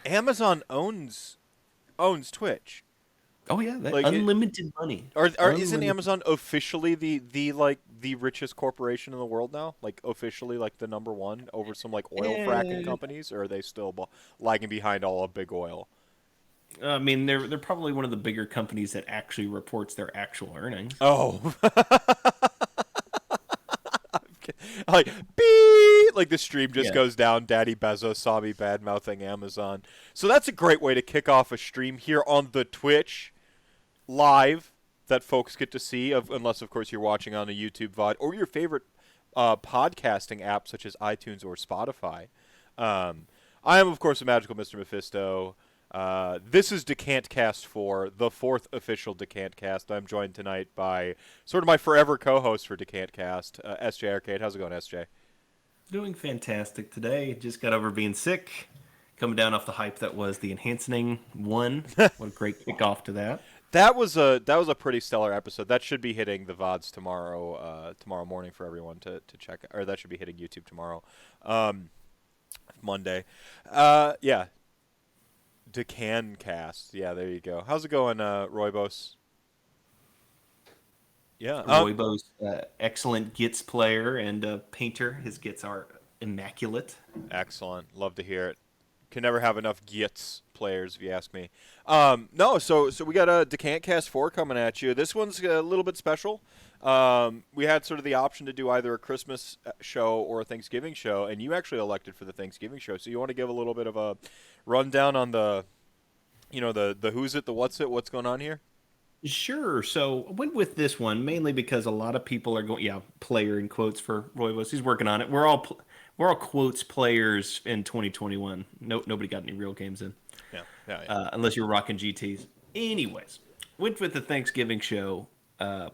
Amazon owns Twitch. Oh yeah, that Like, unlimited money. isn't Unlimited. Amazon officially the richest corporation in the world now? Like officially, like the number one over some like oil fracking Eh, companies, or are they still lagging behind all of big oil? I mean, they're probably one of the bigger companies that actually reports their actual earnings. Oh, like beep, like the stream just Yeah. goes down. Daddy Bezos saw me bad mouthing Amazon. So that's a great way to kick off a stream here on the Twitch live that folks get to see, unless of course you're watching on a YouTube VOD or your favorite podcasting app such as iTunes or Spotify. Um, I am of course a magical Mr. Mephisto. This is DecantCast 4, the fourth official DecantCast. I'm joined tonight by sort of my forever co-host for DecantCast, SJArcade. How's it going, SJ? Doing fantastic today. Just got over being sick. Coming down off the hype that was the Enhancing one. What a great kickoff to that. That was a pretty stellar episode. That should be hitting the VODs tomorrow morning for everyone to check, or that should be hitting YouTube tomorrow, um, Monday. Yeah, DecantCast. Yeah, there you go. How's it going, Roybos? Yeah. Roybo's excellent Gits player and painter. His Gits are immaculate. Excellent. Love to hear it. Can never have enough Gits players, if you ask me. No, so we got a DecantCast 4 coming at you. This one's a little bit special. We had sort of the option to do either a Christmas show or a Thanksgiving show, and you actually elected for the Thanksgiving show. So you want to give a little bit of a rundown on the who's it, the what's it, what's going on here? Sure. So I went with this one mainly because a lot of people are going, yeah, player in quotes for Roybos. He's working on it. We're all quotes players in 2021. Nobody got any real games in, Yeah, yeah, yeah. unless you're rocking GTS. Anyways, went with the Thanksgiving show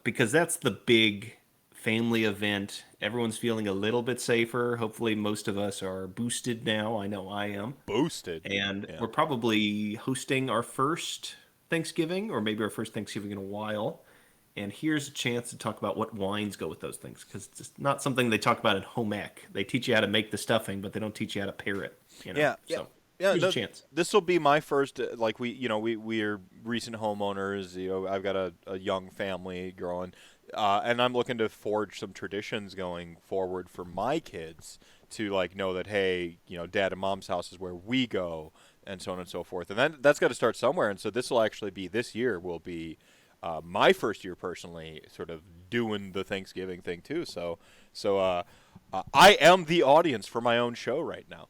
because that's the big family event. Everyone's feeling a little bit safer. Hopefully, most of us are boosted now. I know I am. Boosted. And Yeah. we're probably hosting our first Thanksgiving, or maybe our first Thanksgiving in a while. And here's a chance to talk about what wines go with those things, because it's not something they talk about in home ec. They teach you how to make the stuffing, but they don't teach you how to pair it. Yeah, yeah, So yeah. here's a No, chance. this will be my first. Like we're recent homeowners. I've got a young family growing, and I'm looking to forge some traditions going forward for my kids to like know that hey, dad and mom's house is where we go, and so on and so forth. And that's got to start somewhere. And so this will actually be this year will be. My first year personally, sort of doing the Thanksgiving thing too. So I am the audience for my own show right now.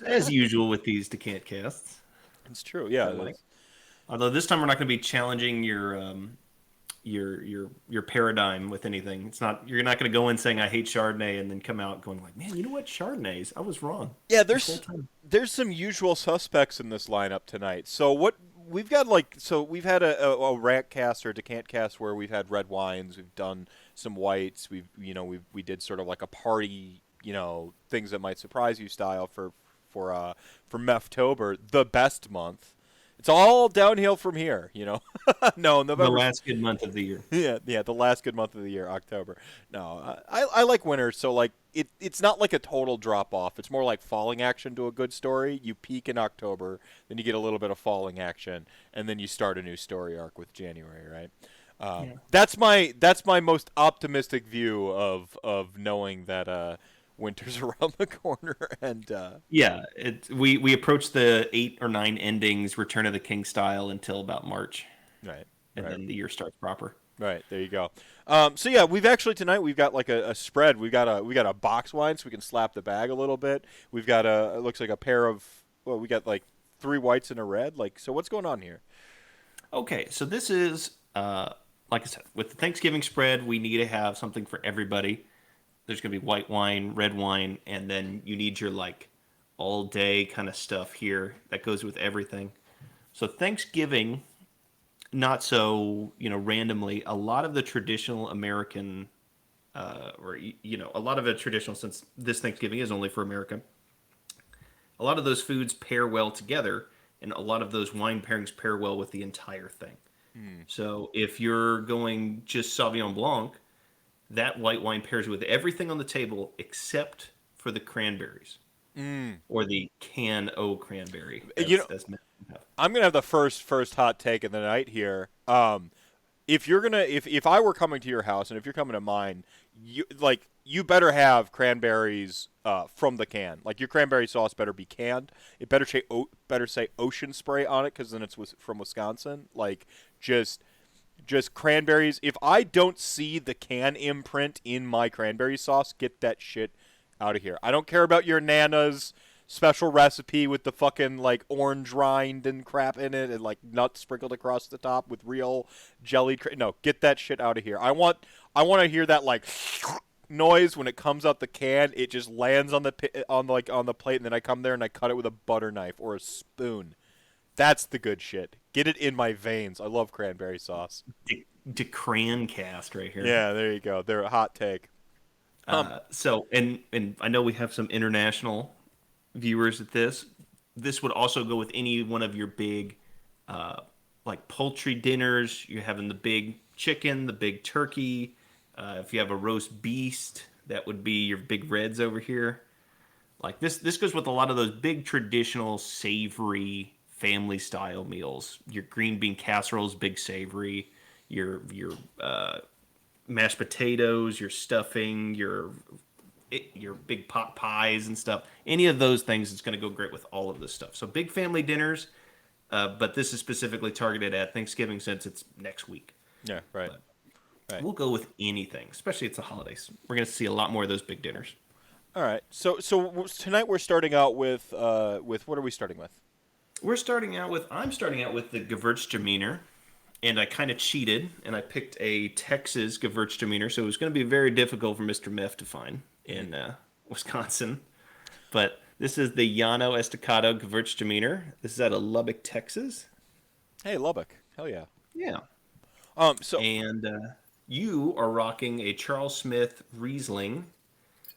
As usual with these decant casts, It's true. I Yeah, it like. is. Although this time we're not going to be challenging your paradigm with anything. It's not you're not going to go in saying I hate Chardonnay and then come out going like, man, you know what, Chardonnays? I was wrong Yeah, this whole there's time. there's some usual suspects in this lineup tonight. So what we've got we've had a RantCast or DecantCast where we've had red wines, we've done some whites, we did sort of like a party, things that might surprise you style for Meftober, the best month. It's all downhill from here. No, The November's last good month of the year. yeah, the last good month of the year, October. No, I like winter, so like it's not like a total drop off. It's more like falling action to a good story. You peak in October, then you get a little bit of falling action, and then you start a new story arc with January, right? Yeah. That's my most optimistic view of knowing that winter's around the corner, and Yeah, we approach the 8 or 9 endings, Return of the King style until about March, right, and right. then the year starts proper. Right there, you go. So yeah, we've actually tonight we've got like a spread. We got a box wine, so we can slap the bag a little bit. We've got it looks like a pair of we got like 3 whites and a red. Like, so what's going on here? Okay, so this is like I said, with the Thanksgiving spread, we need to have something for everybody. There's gonna be white wine, red wine, and then you need your like all day kind of stuff here that goes with everything. So Thanksgiving, not so randomly, a lot of the traditional American or a lot of the traditional, since this Thanksgiving is only for America, a lot of those foods pair well together, and a lot of those wine pairings pair well with the entire thing. Hmm. So if you're going just Sauvignon Blanc, that white wine pairs with everything on the table except for the cranberries. or the can O cranberry. You know, That's I'm gonna have the first hot take of the night here. If you're gonna, if I were coming to your house and if you're coming to mine, you better have cranberries from the can. Like your cranberry sauce better be canned. It better say Ocean Spray on it because then it's from Wisconsin. Like just cranberries. If I don't see the can imprint in my cranberry sauce, get that shit out of here. I don't care about your Nana's special recipe with the fucking like orange rind and crap in it and like nuts sprinkled across the top with real jellied. No, get that shit out of here. I want to hear that like noise when it comes out the can. It just lands on the plate, and then I come there and I cut it with a butter knife or a spoon. That's the good shit. Get it in my veins. I love cranberry sauce. DecantCast right here. Yeah, there you go. They're a hot take. So, and I know we have some international viewers at this. This would also go with any one of your big, like poultry dinners. You're having the big chicken, the big turkey. If you have a roast beast, that would be your big reds over here. Like this goes with a lot of those big traditional savory family style meals. Your green bean casseroles, big savory. Your mashed potatoes, your stuffing, your big pot pies and stuff. Any of those things is going to go great with all of this stuff. So big family dinners, but this is specifically targeted at Thanksgiving since it's next week. Yeah, right. Right. We'll go with anything, especially it's the holidays. We're going to see a lot more of those big dinners. All right. So tonight we're starting out with what are we starting with? I'm starting out with the Gewürztraminer, and I kind of cheated, and I picked a Texas Gewürztraminer, so it was going to be very difficult for Mr. Meph to find in Wisconsin. But this is the Llano Estacado Gewürztraminer. This is out of Lubbock, Texas. Hey, Lubbock. Hell yeah. Yeah. So you are rocking a Charles Smith Riesling,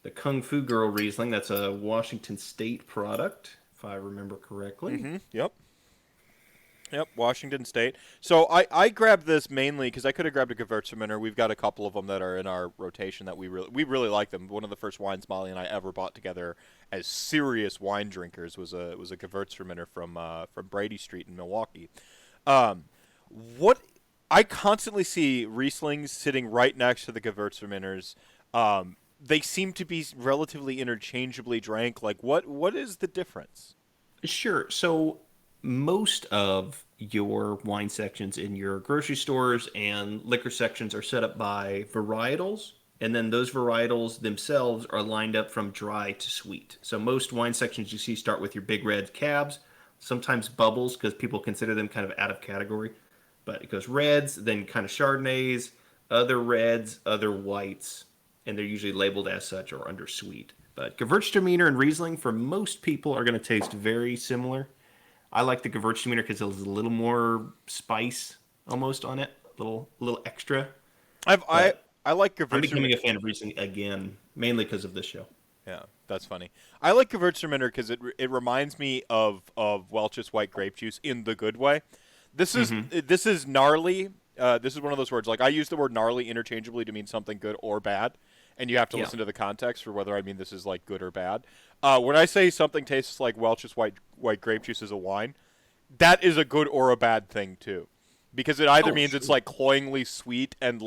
the Kung Fu Girl Riesling. That's a Washington State product, if I remember correctly. Mm-hmm. Yep, Washington State. So I grabbed this mainly because I could have grabbed a Gewürztraminer. We've got a couple of them that are in our rotation that we really like them. One of the first wines Molly and I ever bought together as serious wine drinkers was a Gewürztraminer from Brady Street in Milwaukee. What I constantly see Rieslings sitting right next to the Gewürztraminers. They seem to be relatively interchangeably drank. Like what is the difference? Sure. So most of your wine sections in your grocery stores and liquor sections are set up by varietals, and then those varietals themselves are lined up from dry to sweet. So most wine sections you see start with your big red cabs, sometimes bubbles because people consider them kind of out of category, but it goes reds, then kind of Chardonnays, other reds, other whites, and they're usually labeled as such or under sweet. But Gewürztraminer and Riesling for most people are going to taste very similar. I like the Gewürztraminer because there's a little more spice almost on it, a little extra. I like Gewürztraminer. I'm becoming a fan of Riesling again, mainly because of this show. Yeah, that's funny. I like Gewürztraminer because it reminds me of Welch's white grape juice in the good way. This is gnarly. This is one of those words. Like I use the word gnarly interchangeably to mean something good or bad, and you have to listen to the context for whether I mean this is like good or bad. When I say something tastes like Welch's white grape juice as a wine, that is a good or a bad thing too, because it either means it's like cloyingly sweet and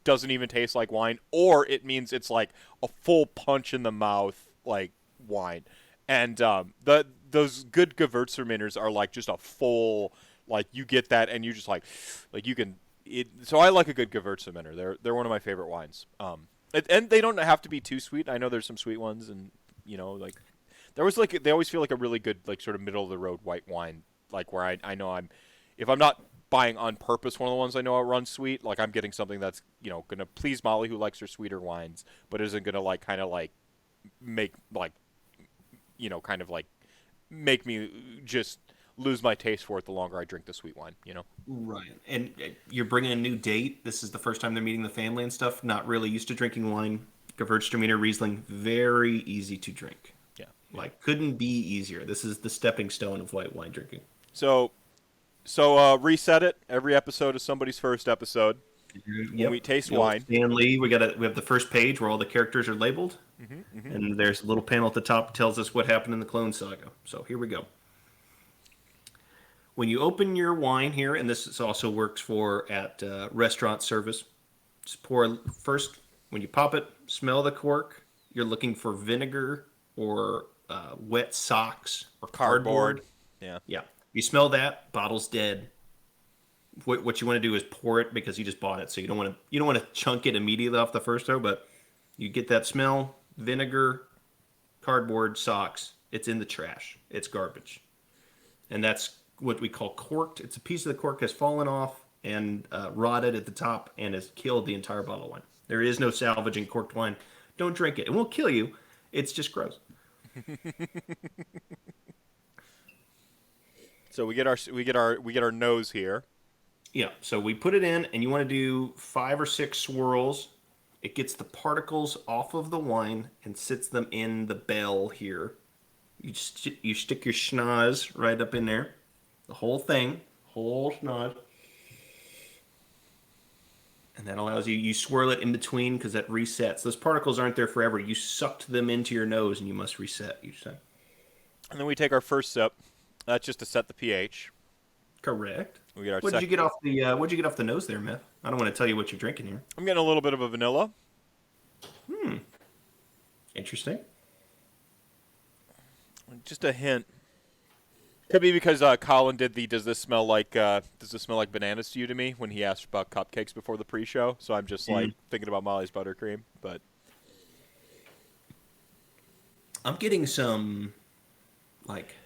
doesn't even taste like wine, or it means it's like a full punch in the mouth like wine. And those good Gewürztraminers are like just a full, like you get that and you just like you can. So I like a good Gewürztraminer. They're one of my favorite wines. And they don't have to be too sweet. I know there's some sweet ones, and like there was like they always feel like a really good like sort of middle of the road white wine, like where I know if I'm not buying on purpose one of the ones I know I run sweet, like I'm getting something that's gonna please Molly who likes her sweeter wines, but isn't gonna like kind of like make like kind of like make me just lose my taste for it the longer I drink the sweet wine, Right. And you're bringing a new date. This is the first time they're meeting the family and stuff. Not really used to drinking wine. Gewürztraminer Riesling, very easy to drink. Yeah. Like, couldn't be easier. This is the stepping stone of white wine drinking. So reset it. Every episode is somebody's first episode. when we taste The old wine. Stan Lee. We have the first page where all the characters are labeled, Mm-hmm. and there's a little panel at the top that tells us what happened in the Clone Saga. So here we go. When you open your wine here, and this also works for at restaurant service, just pour first. When you pop it, smell the cork. You're looking for vinegar or wet socks or cardboard. Yeah. Yeah. You smell that, bottle's dead. What you want to do is pour it because you just bought it, so you don't want to chunk it immediately off the first throw. But you get that smell, vinegar, cardboard, socks. It's in the trash. It's garbage, and that's what we call corked. It's a piece of the cork has fallen off and rotted at the top and has killed the entire bottle of wine. There is no salvaging corked wine. Don't drink it. It won't kill you. It's just gross. So we get our nose here. Yeah, so we put it in, and you want to do 5 or 6 swirls. It gets the particles off of the wine and sits them in the bell here. You stick your schnoz right up in there, the whole thing, whole schnoz, and that allows you swirl it in between because that resets. Those particles aren't there forever. You sucked them into your nose, and you must reset each time. And then we take our first sip. That's just to set the pH. Correct. We get our What did you get off the What'd you get off the nose there, Meth? I don't want to tell you what you're drinking here. I'm getting a little bit of a vanilla. Interesting. Just a hint. Could be because Colin did the does this smell like bananas to you to me when he asked about cupcakes before the pre-show. So I'm just like thinking about Molly's buttercream, but I'm getting some like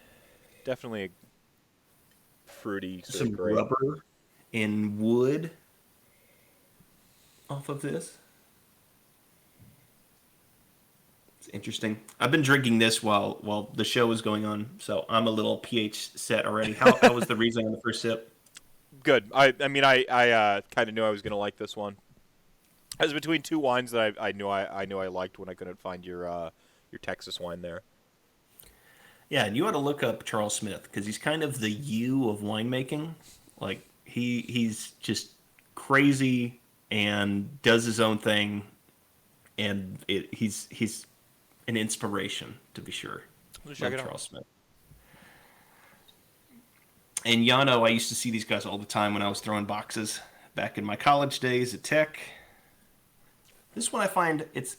definitely a fruity sort some of grape. rubber and wood off of this. It's interesting. I've been drinking this while the show is going on, so I'm a little pH set already. How was the reason on the first sip? Good. I mean I kind of knew I was gonna like this one. It was between two wines that I knew I liked when I couldn't find your Texas wine there. Yeah, and you ought to look up Charles Smith because he's kind of the you of winemaking. Like he's just crazy and does his own thing, and he's an inspiration to be sure. Check it out. Charles Smith. And Yano, I used to see these guys all the time when I was throwing boxes back in my college days at Tech. This one I find it's.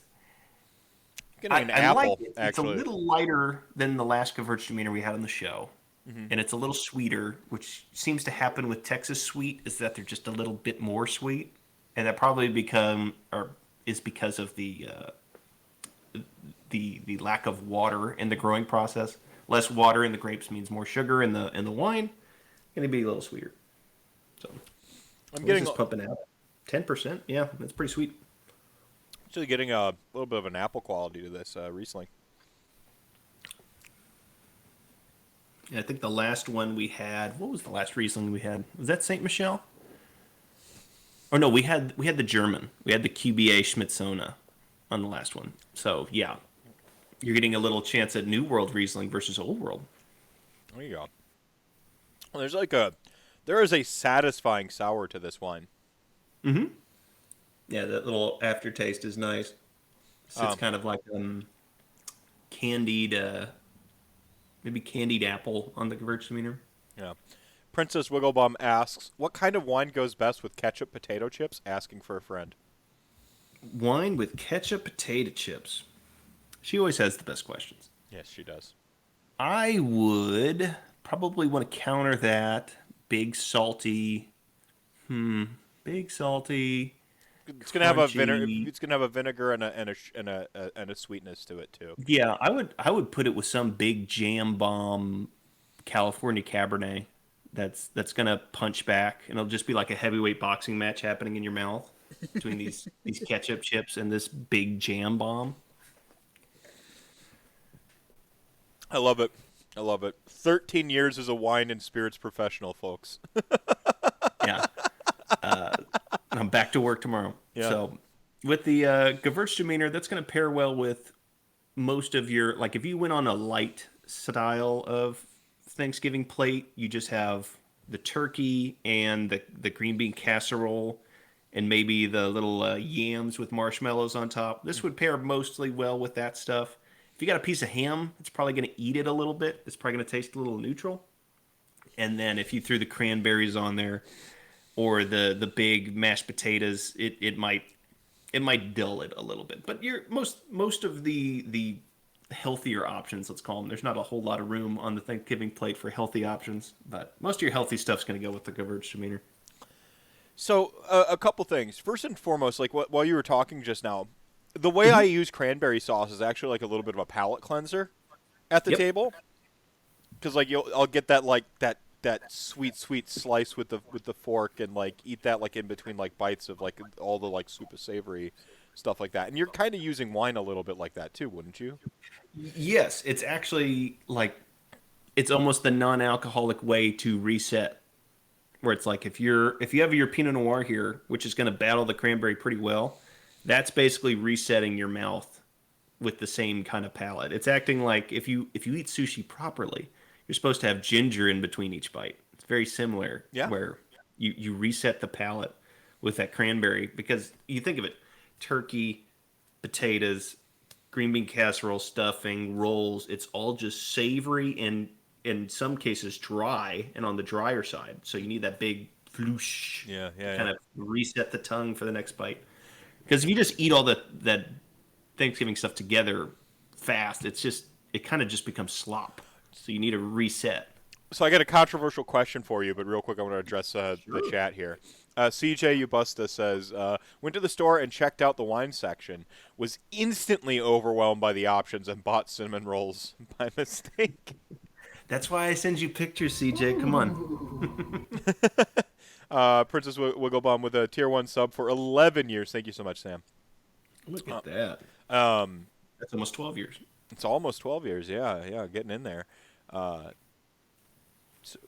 Getting an apple, like it. It's a actually. little lighter than the last Gewürztraminer we had on the show, and it's a little sweeter, which seems to happen with Texas sweet. Is that they're just a little bit more sweet, and that probably is because of the lack of water in the growing process. Less water in the grapes means more sugar in the wine, and it'd be a little sweeter. So I'm getting this pumping out 10%. Yeah, that's pretty sweet. Actually getting a little bit of an apple quality to this Riesling. Yeah, I think the last one we had. What was the last Riesling we had? Was that Saint Michel? Oh no, we had the German. We had the QBA Schmitzona on the last one. So yeah, you're getting a little chance at New World Riesling versus Old World. There you go. Well, there is a satisfying sour to this wine. Mm-hmm. Yeah, that little aftertaste is nice. It's kind of like candied, maybe candied apple on the Gewürztraminer. Yeah. Princess Wigglebum asks, what kind of wine goes best with ketchup potato chips? Asking for a friend. Wine with ketchup potato chips. She always has the best questions. Yes, she does. I would probably want to counter that. Big salty. Big salty. It's gonna have a crunchy. It's gonna have a vinegar and a sweetness to it too. Yeah, I would put it with some big jam bomb California Cabernet. That's gonna punch back, and it'll just be like a heavyweight boxing match happening in your mouth between these ketchup chips and this big jam bomb. I love it. I love it. 13 years as a wine and spirits professional, folks. Yeah. I'm back to work tomorrow. Yeah. So with the Gewürztraminer, that's going to pair well with most of your, like if you went on a light style of Thanksgiving plate, you just have the turkey and the green bean casserole and maybe the little yams with marshmallows on top. This would pair mostly well with that stuff. If you got a piece of ham, it's probably going to eat it a little bit. It's probably going to taste a little neutral. And then if you threw the cranberries on there or the big mashed potatoes, it might dull it a little bit. But you're most of the healthier options, let's call them. There's not a whole lot of room on the Thanksgiving plate for healthy options, but most of your healthy stuff's going to go with the Gewürztraminer. So a couple things. First and foremost, like while you were talking just now, the way I use cranberry sauce is actually like a little bit of a palate cleanser at the table, because like I'll get that like that sweet slice with the fork and like eat that like in between like bites of like all the like super savory stuff like that. And you're kind of using wine a little bit like that too, wouldn't you? Yes, it's actually like it's almost the non-alcoholic way to reset. Where it's like if you have your Pinot Noir here, which is going to battle the cranberry pretty well, that's basically resetting your mouth with the same kind of palate. It's acting like if you eat sushi properly, you're supposed to have ginger in between each bite. It's very similar. Yeah. Where you reset the palate with that cranberry, because you think of it, turkey, potatoes, green bean casserole, stuffing, rolls. It's all just savory and in some cases dry, and on the drier side. So you need that big floosh kind of reset the tongue for the next bite. Because if you just eat all that Thanksgiving stuff together fast, it kind of just becomes slop. So you need a reset. So I got a controversial question for you, but real quick I want to address the chat here. CJ Ubusta says, went to the store and checked out the wine section, was instantly overwhelmed by the options and bought cinnamon rolls by mistake. That's why I send you pictures, CJ. Come on. Princess Wigglebum with a tier 1 sub for 11 years. Thank you so much, Sam. Look at that. That's almost 12 years. It's almost 12 years, yeah, getting in there. So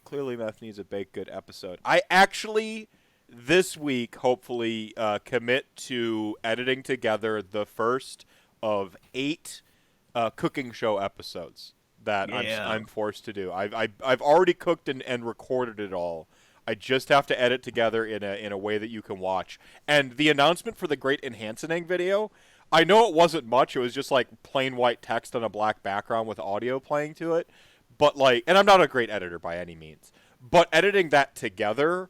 clearly Meth needs a baked good episode. I actually, this week, hopefully, commit to editing together the first of 8 cooking show episodes that I'm forced to do. I've already cooked and recorded it all. I just have to edit together in a way that you can watch. And the announcement for the Great Enhancing video, I know it wasn't much. It was just like plain white text on a black background with audio playing to it. But like, and I'm not a great editor by any means, but editing that together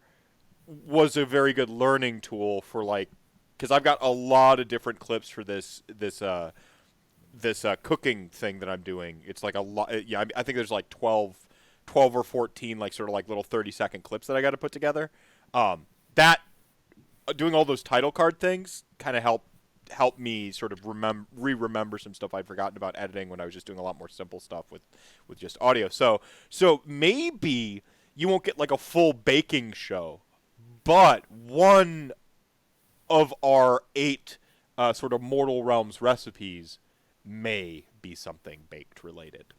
was a very good learning tool for like, because I've got a lot of different clips for this cooking thing that I'm doing. It's like a lot. Yeah, I think there's like 12 or 14 like sort of like little 30-second clips that I got to put together. That doing all those title card things kind of helped me sort of remember some stuff I'd forgotten about editing when I was just doing a lot more simple stuff with just audio. So maybe you won't get like a full baking show, but one of our 8 sort of Mortal Realms recipes may be something baked related.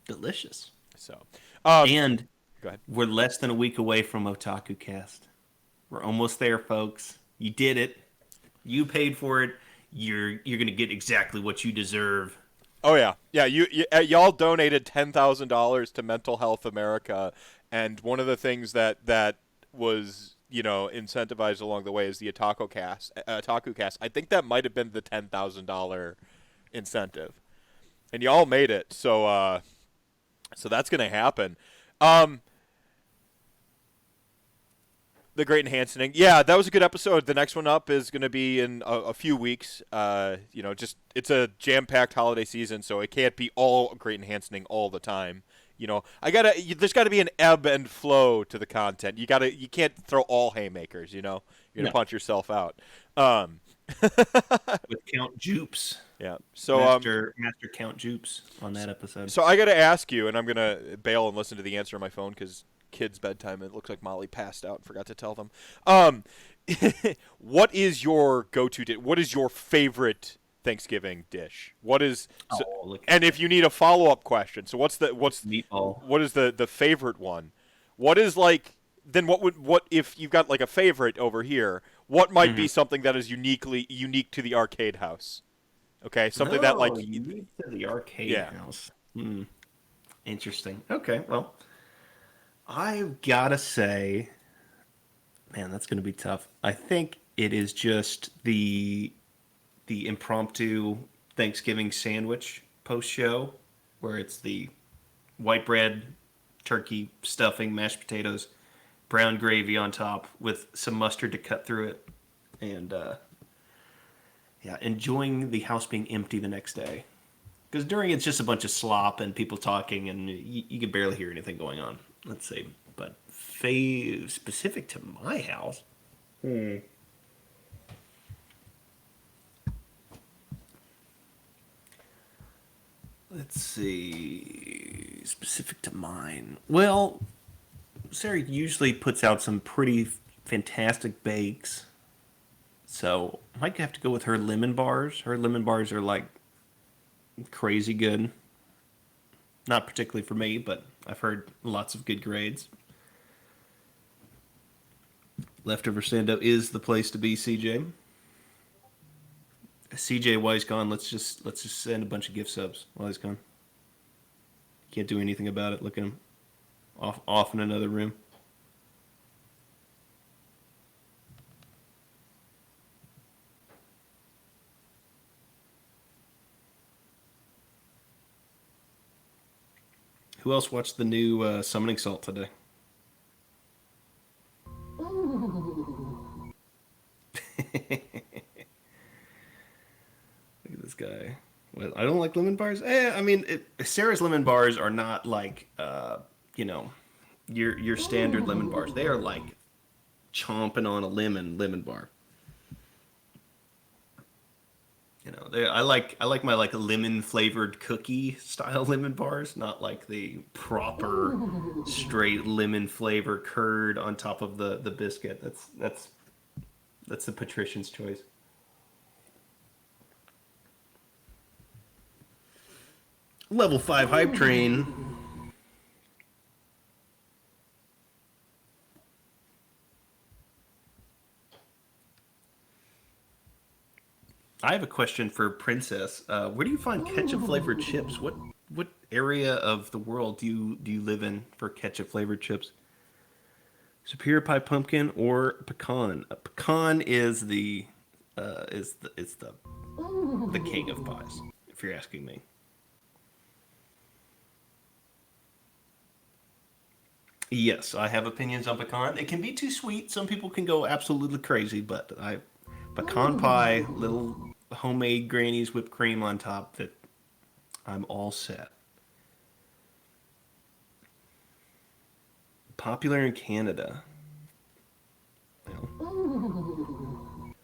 Delicious. So, and go ahead. We're less than a week away from Otaku Cast. We're almost there, folks. You did it. You paid for it. You're gonna get exactly what you deserve. Oh yeah. Y'all donated $10,000 to Mental Health America, and one of the things that was incentivized along the way is the Otaku Cast. I think that might have been the $10,000 incentive, and y'all made it. So that's gonna happen. The Great Enhancing. Yeah, that was a good episode. The next one up is going to be in a few weeks. It's a jam-packed holiday season, so it can't be all Great Enhancing all the time. There's got to be an ebb and flow to the content. You can't throw all haymakers. You're gonna punch yourself out. With Count Jupes. Yeah. So Master Count Jupes on that episode. So I got to ask you, and I'm gonna bail and listen to the answer on my phone because kids' bedtime. It looks like Molly passed out and forgot to tell them. What is your go-to dish? What is your favorite Thanksgiving dish? What is? And if you need a follow-up question, so what's meatball? What is the favorite one? What is like? Then what if you've got like a favorite over here? What might be something that is unique to the arcade house? Okay, something that like unique to the arcade house. Interesting. Okay, well. I've got to say, man, that's going to be tough. I think It is just the impromptu Thanksgiving sandwich post show, where it's the white bread, turkey, stuffing, mashed potatoes, brown gravy on top with some mustard to cut through it, and yeah, enjoying the house being empty the next day. Because during it's just a bunch of slop and people talking, and you can barely hear anything going on. Let's see, but specific to my house. Let's see, specific to mine. Well, Sarah usually puts out some pretty fantastic bakes, so I might have to go with her lemon bars. Her lemon bars are like crazy good. Not particularly for me, but I've heard lots of good grades. Leftover Sando is the place to be, CJ. CJ, while he's gone, let's just send a bunch of gift subs while he's gone. Can't do anything about it. Look at him off in another room. Who else watched the new Summoning Salt today? Look at this guy. Well, I don't like lemon bars. I mean, Sarah's lemon bars are not like, you know, your standard lemon bars. They are like chomping on a lemon bar. You know, I like my like lemon flavored cookie style lemon bars, not like the proper straight lemon flavor curd on top of the biscuit. That's the patrician's choice. Level 5 hype train. I have a question for Princess. Where do you find ketchup flavored chips? What area of the world do you live in for ketchup flavored chips? Superior pie pumpkin or pecan? A pecan is the the king of pies, if you're asking me. Yes, I have opinions on pecan. It can be too sweet. Some people can go absolutely crazy, but pecan pie, little homemade granny's whipped cream on top, that I'm all set. Popular in Canada. Well,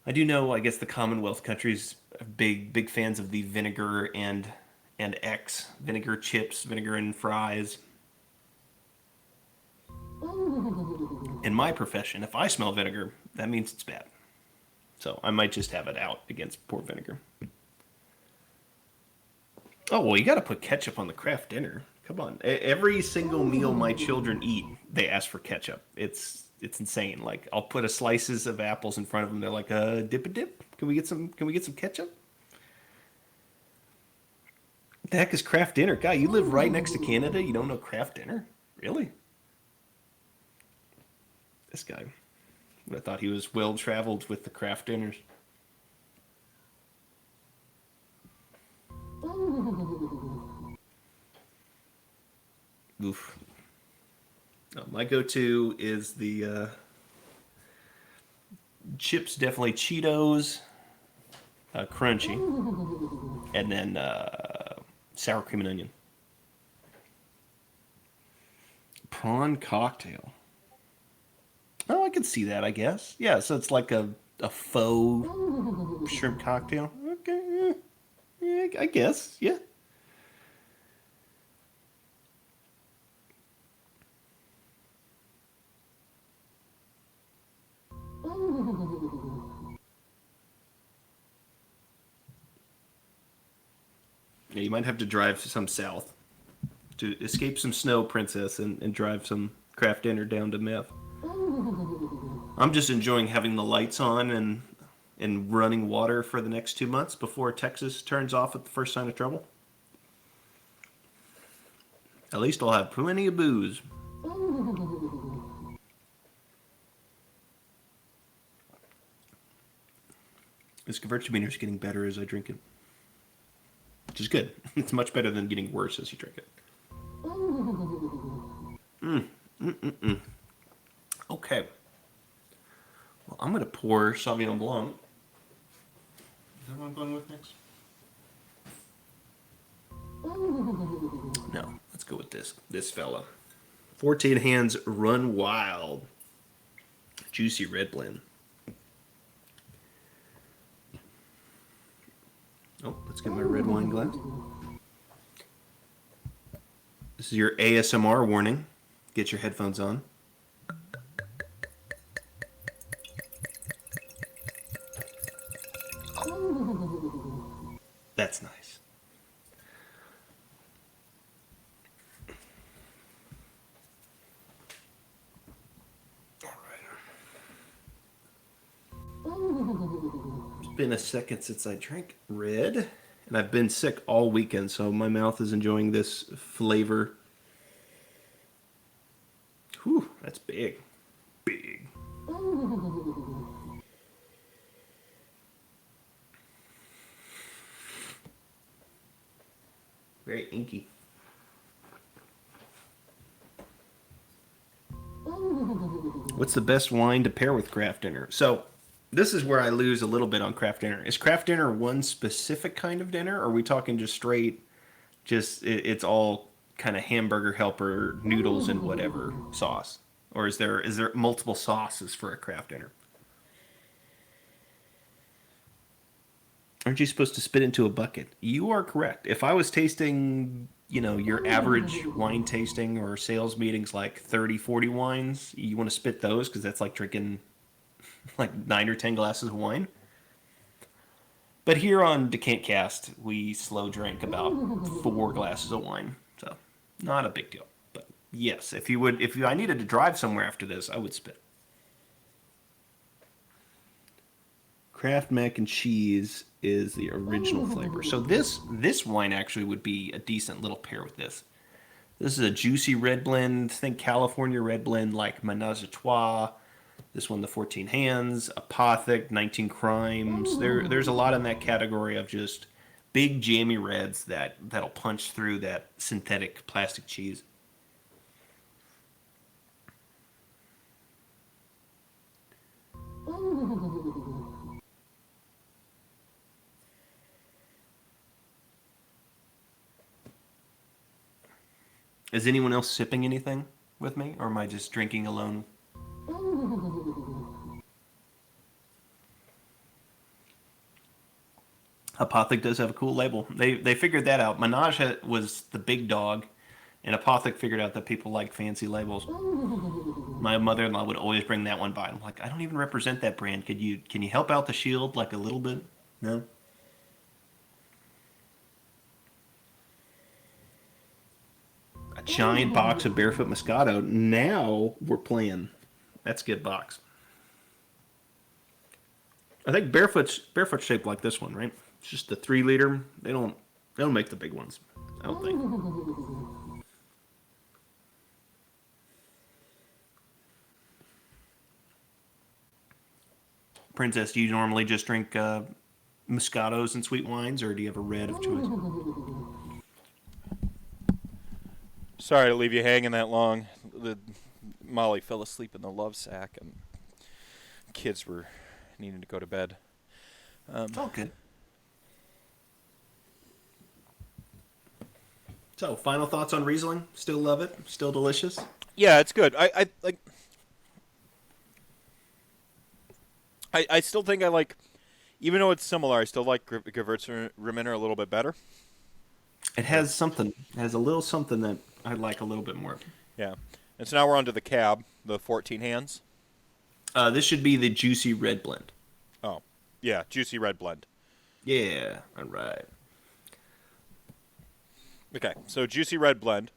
I do know, I guess the Commonwealth countries are big fans of the vinegar and X vinegar chips, vinegar and fries. In my profession, if I smell vinegar, that means it's bad. So I might just have it out against poor vinegar. Oh, well, you got to put ketchup on the craft dinner. Come on. Every single meal my children eat, they ask for ketchup. It's insane. Like, I'll put a slices of apples in front of them. They're like, dip a dip? Can we get some ketchup? What the heck is craft dinner? Guy, you live right next to Canada. You don't know craft dinner? Really? This guy. I thought he was well traveled with the craft dinners. Oof. My go-to is the chips, definitely Cheetos, crunchy, and then sour cream and onion. Prawn cocktail. Oh, I can see that, I guess. Yeah, so it's like a faux shrimp cocktail. Okay, yeah, I guess, yeah. Yeah, you might have to drive some south to escape some snow, Princess, and drive some craft dinner down to Meth. I'm just enjoying having the lights on and running water for the next 2 months before Texas turns off at the first sign of trouble. At least I'll have plenty of booze. This Gewürztraminer is getting better as I drink it, which is good. It's much better than getting worse as you drink it. Okay. Well, I'm going to pour Sauvignon Blanc. Is that what I'm going with next? No, let's go with this fella. 14 Hands Run Wild. Juicy red blend. Oh, let's get my red wine glass. This is your ASMR warning. Get your headphones on. That's nice. It's been a second since I drank red, and I've been sick all weekend, so my mouth is enjoying this flavor. Whew, that's big. Big. Very inky. What's the best wine to pair with craft dinner? So, this is where I lose a little bit on craft dinner. Is craft dinner one specific kind of dinner? Or are we talking just straight, it's all kind of hamburger helper, noodles, and whatever sauce? Or is there multiple sauces for a craft dinner? Aren't you supposed to spit into a bucket? You are correct. If I was tasting, your average wine tasting or sales meetings, like 30, 40 wines, you want to spit those because that's like drinking like 9 or 10 glasses of wine. But here on DecantCast, we slow drink about 4 glasses of wine. So, not a big deal. But yes, if I needed to drive somewhere after this, I would spit. Kraft mac and cheese is the original flavor. So this wine actually would be a decent little pair with this. This is a juicy red blend. Think California red blend like Ménage à Trois. This one, the 14 Hands, Apothic, 19 Crimes. There's a lot in that category of just big jammy reds that'll punch through that synthetic plastic cheese. Is anyone else sipping anything with me, or am I just drinking alone? Apothic does have a cool label. They figured that out. Menage was the big dog, and Apothic figured out that people like fancy labels. My mother-in-law would always bring that one by. I'm like, I don't even represent that brand. Can you help out the shield like a little bit? No. A giant box of Barefoot Moscato. Now we're playing. That's a good box. I think Barefoot's shaped like this one, right? It's just the 3 liter. They don't make the big ones, I don't think. Princess, do you normally just drink Moscatos and sweet wines, or do you have a red of choice? Sorry to leave you hanging that long. Molly fell asleep in the love sack, and kids were needing to go to bed. Oh, good. So, final thoughts on Riesling? Still love it? Still delicious? Yeah, it's good. I still think I like, even though it's similar, I still like Gewürztraminer a little bit better. It has something. It has a little something that I like a little bit more. Yeah. And so now we're on to the cab, the 14 Hands. This should be the Juicy Red Blend. Oh, yeah, Juicy Red Blend. Yeah, all right. Okay, so Juicy Red Blend.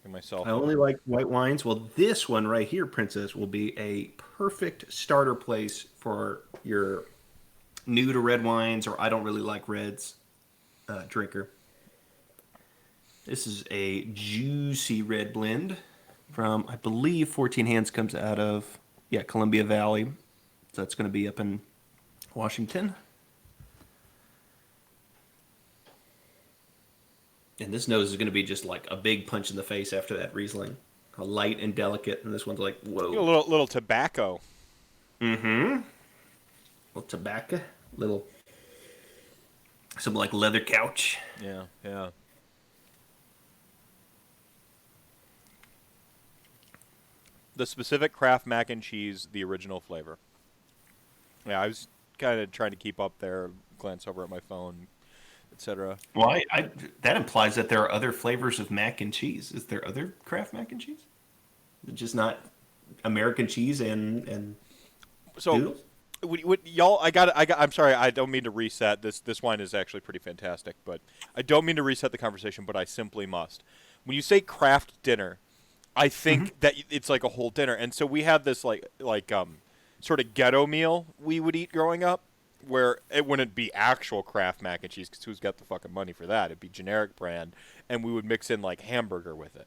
I only like white wines. Well, this one right here, Princess, will be a perfect starter place for your new to red wines, or I don't really like reds drinker. This is a juicy red blend from, I believe, 14 Hands comes out of, Columbia Valley. So it's going to be up in Washington. And this nose is going to be just like a big punch in the face after that Riesling. A light and delicate, and this one's like, whoa. A little tobacco. Mm-hmm. Little tobacco. Little... some like leather couch. Yeah, yeah. The specific Kraft mac and cheese, the original flavor. Yeah, I was kind of trying to keep up there, glance over at my phone, etc. Well, that implies that there are other flavors of mac and cheese. Is there other Kraft mac and cheese? Just not American cheese and so noodles? Y'all, I'm sorry, I don't mean to reset. This wine is actually pretty fantastic, but I don't mean to reset the conversation, but I simply must. When you say Kraft dinner, I think that it's like a whole dinner, and so we had this like sort of ghetto meal we would eat growing up, where it wouldn't be actual Kraft mac and cheese because who's got the fucking money for that? It'd be generic brand, and we would mix in like hamburger with it.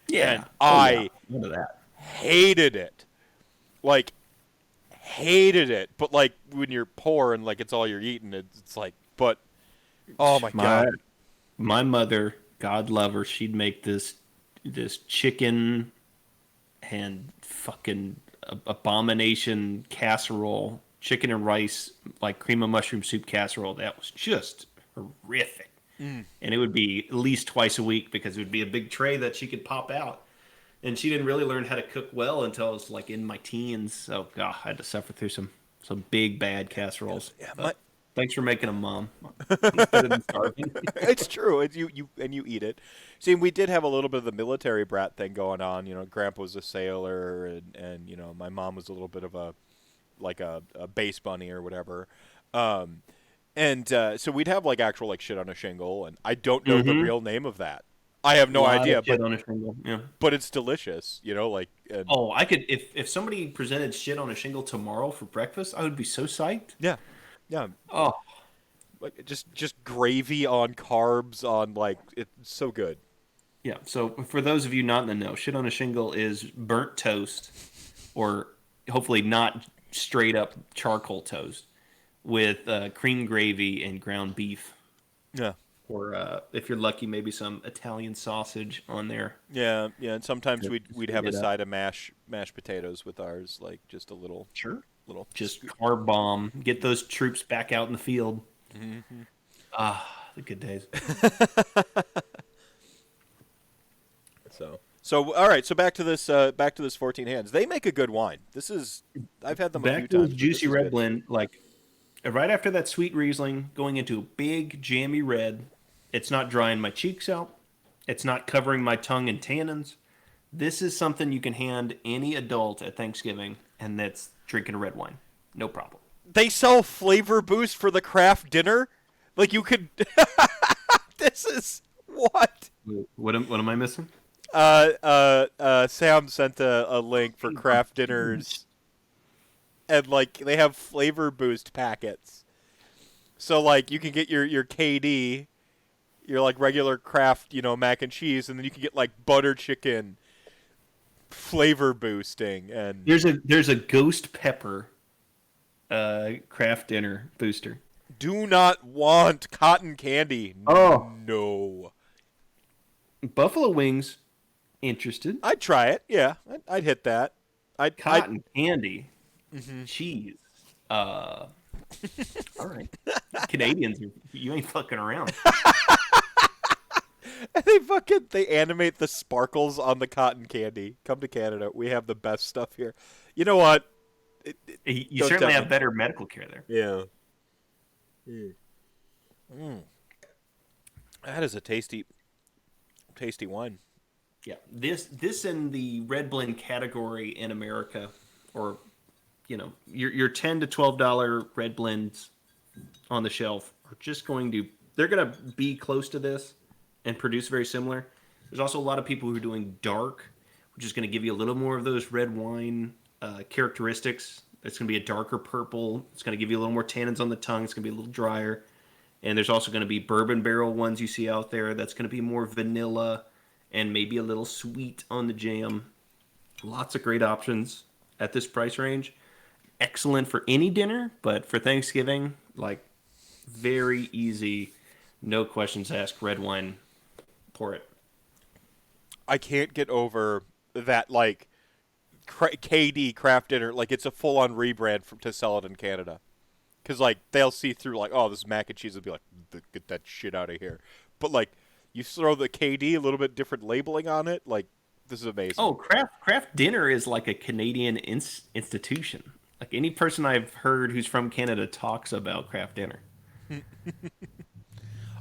Yeah, and I hated it, like hated it. But like when you're poor and like it's all you're eating, it's like, but oh my god, my mother, God love her, she'd make this chicken and fucking abomination casserole, chicken and rice, like cream of mushroom soup casserole. That was just horrific. And it would be at least twice a week because it would be a big tray that she could pop out. And she didn't really learn how to cook well until I was like in my teens. So God, I had to suffer through some big bad casseroles. Yeah, thanks for making them, Mom. Better than starving. It's true. It's you eat it. See, we did have a little bit of the military brat thing going on. You know, Grandpa was a sailor, and you know, my mom was a little bit of a base bunny or whatever. And so we'd have like actual like shit on a shingle, and I don't know the real name of that. I have no idea, but on a shingle. Yeah. But it's delicious, you know. Like, I could if somebody presented shit on a shingle tomorrow for breakfast, I would be so psyched. Yeah, yeah. Oh, like just gravy on carbs on like it's so good. Yeah. So for those of you not in the know, shit on a shingle is burnt toast, or hopefully not straight up charcoal toast with cream gravy and ground beef. Yeah. Or if you're lucky, maybe some Italian sausage on there. Yeah, yeah. And sometimes we'd have a side of mashed potatoes with ours, like just a little, just carb bomb. Get those troops back out in the field. Mm-hmm. The good days. So all right. So back to this 14 Hands. They make a good wine. I've had them a few times. Juicy red blend, like right after that sweet Riesling, going into a big jammy red. It's not drying my cheeks out. It's not covering my tongue in tannins. This is something you can hand any adult at Thanksgiving, and that's drinking a red wine. No problem. They sell flavor boost for the craft dinner? Like you could... This is... What? What am I missing? Sam sent a link for craft dinners, and like they have flavor boost packets. So like you can get your KD, your like regular craft, you know, mac and cheese, and then you can get like butter chicken flavor boosting. And there's a ghost pepper craft dinner booster. Do not want cotton candy. Oh no. Buffalo wings. Interested? I'd try it. Yeah, I'd hit that. Cotton candy, cheese. All right, Canadians, you ain't fucking around. They animate the sparkles on the cotton candy. Come to Canada, we have the best stuff here. You know what? You certainly have better medical care there. Yeah. That is a tasty wine. Yeah, this in the red blend category in America, or you know, your $10 to $12 red blends on the shelf are just they're going to be close to this and produce very similar. There's also a lot of people who are doing dark, which is going to give you a little more of those red wine characteristics. It's going to be a darker purple. It's going to give you a little more tannins on the tongue. It's going to be a little drier. And there's also going to be bourbon barrel ones you see out there. That's going to be more vanilla and maybe a little sweet on the jam. Lots of great options at this price range. excellent for any dinner, but for Thanksgiving, like very easy, no questions asked. Red wine, pour it. I can't get over that, like, KD craft dinner. Like, it's a full-on rebrand to sell it in Canada. Because, like, they'll see through, like, oh, this is mac and cheese. They'll be like, get that shit out of here. But, like, you throw the KD, a little bit different labeling on it. Like, this is amazing. Oh, craft dinner is like a Canadian institution. Like any person I've heard who's from Canada talks about craft dinner.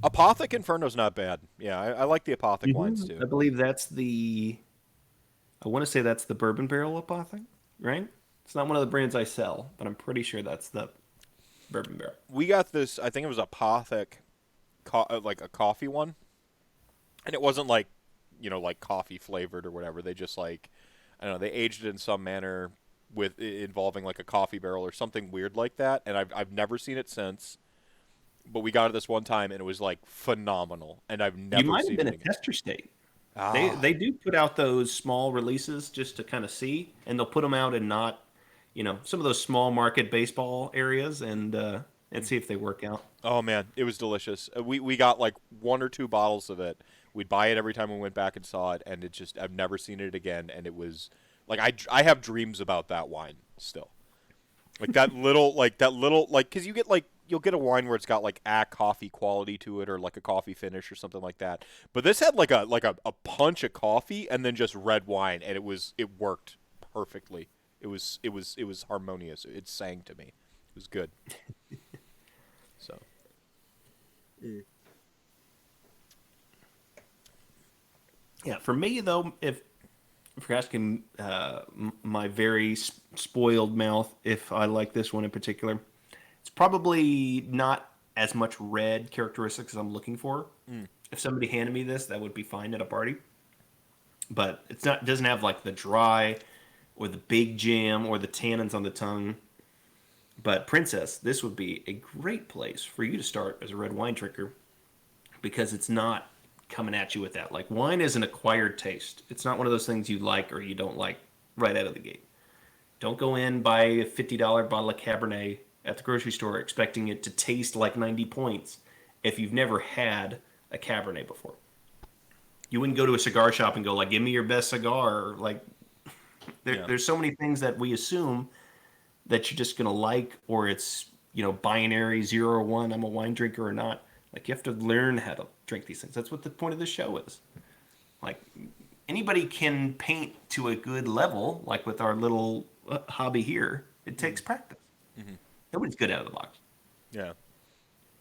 Apothic Inferno's not bad. Yeah, I like the Apothic wines, too. I believe that's the. I want to say that's the bourbon barrel apothic, right? It's not one of the brands I sell, but I'm pretty sure that's the bourbon barrel. We got this, I think it was Apothic, like a coffee one. And it wasn't like, like coffee flavored or whatever. They just like, I don't know, they aged it in some manner with involving like a coffee barrel or something weird like that. And I've never seen it since. But we got it this one time and it was like phenomenal. And I've never seen it. You might have been a again. tester state. Ah. They do put out those small releases just to kind of see, and they'll put them out in not, some of those small market baseball areas and see if they work out. Oh man, it was delicious. We got like 1 or 2 bottles of it. We'd buy it every time we went back and saw it, and I've never seen it again. And it was like I have dreams about that wine still. Like that little because you get like you'll get a wine where it's got like a coffee quality to it or like a coffee finish or something like that. But this had like a punch of coffee and then just red wine, and it worked perfectly. It was harmonious. It sang to me. It was good. So. Yeah, for me though, if you're asking my very spoiled mouth, if I like this one in particular, it's probably not as much red characteristics as I'm looking for. If somebody handed me this, that would be fine at a party. But it doesn't have like the dry or the big jam or the tannins on the tongue. But Princess, this would be a great place for you to start as a red wine drinker because it's not coming at you with that. Like wine is an acquired taste. It's not one of those things you like or you don't like right out of the gate. Don't go in, buy a $50 bottle of Cabernet at the grocery store expecting it to taste like 90 points if you've never had a Cabernet before. You wouldn't go to a cigar shop and go like, give me your best cigar. Like there's so many things that we assume that you're just going to like, or it's, binary 0 or 1, I'm a wine drinker or not. Like you have to learn how to drink these things. That's what the point of the show is. Like anybody can paint to a good level, like with our little hobby here. It takes practice. Mm-hmm. Nobody's good out of the box. Yeah.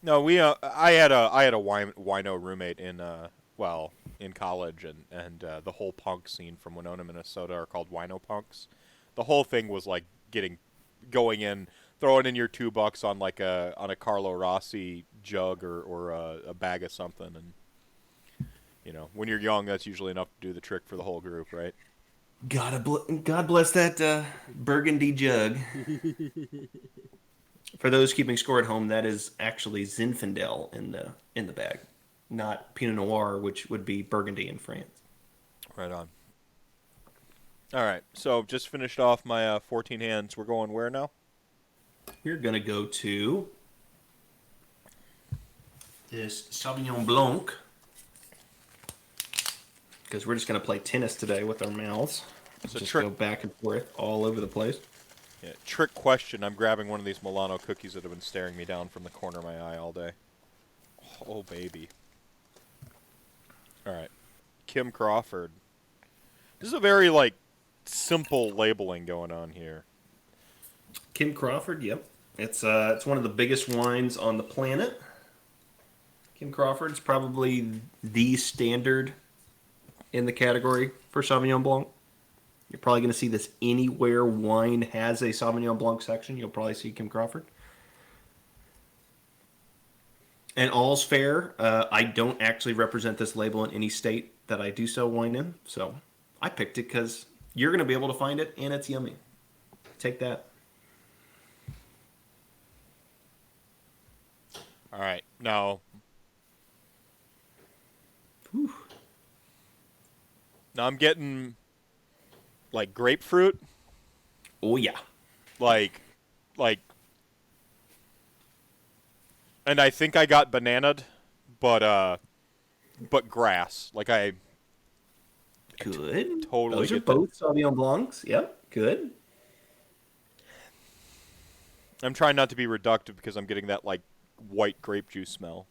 No, I had a wino roommate in college, and the whole punk scene from Winona, Minnesota are called wino punks. The whole thing was like going in, throwing in your $2 on like on a Carlo Rossi jug or a bag of something, and when you're young, that's usually enough to do the trick for the whole group, right? God bless that burgundy jug. For those keeping score at home, that is actually Zinfandel in the bag, not Pinot Noir, which would be Burgundy in France. Right on. All right, so just finished off my 14 hands. We're going where now? You're gonna go to this Sauvignon Blanc because we're just gonna play tennis today with our mouths. Just go back and forth all over the place. Yeah, trick question. I'm grabbing one of these Milano cookies that have been staring me down from the corner of my eye all day. Oh, baby. All right. Kim Crawford. This is a very, simple labeling going on here. Kim Crawford, yep. It's one of the biggest wines on the planet. Kim Crawford's probably the standard in the category for Sauvignon Blanc. You're probably going to see this anywhere wine has a Sauvignon Blanc section. You'll probably see Kim Crawford. And all's fair. I don't actually represent this label in any state that I do sell wine in. So I picked it because you're going to be able to find it, and it's yummy. Take that. All right. Now I'm getting... grapefruit. Oh, yeah. like, and I think I got bananaed, but grass. Like Good. totally Those are get that. both Sauvignon Blancs. Yep. Good. I'm trying not to be reductive because I'm getting that like white grape juice smell.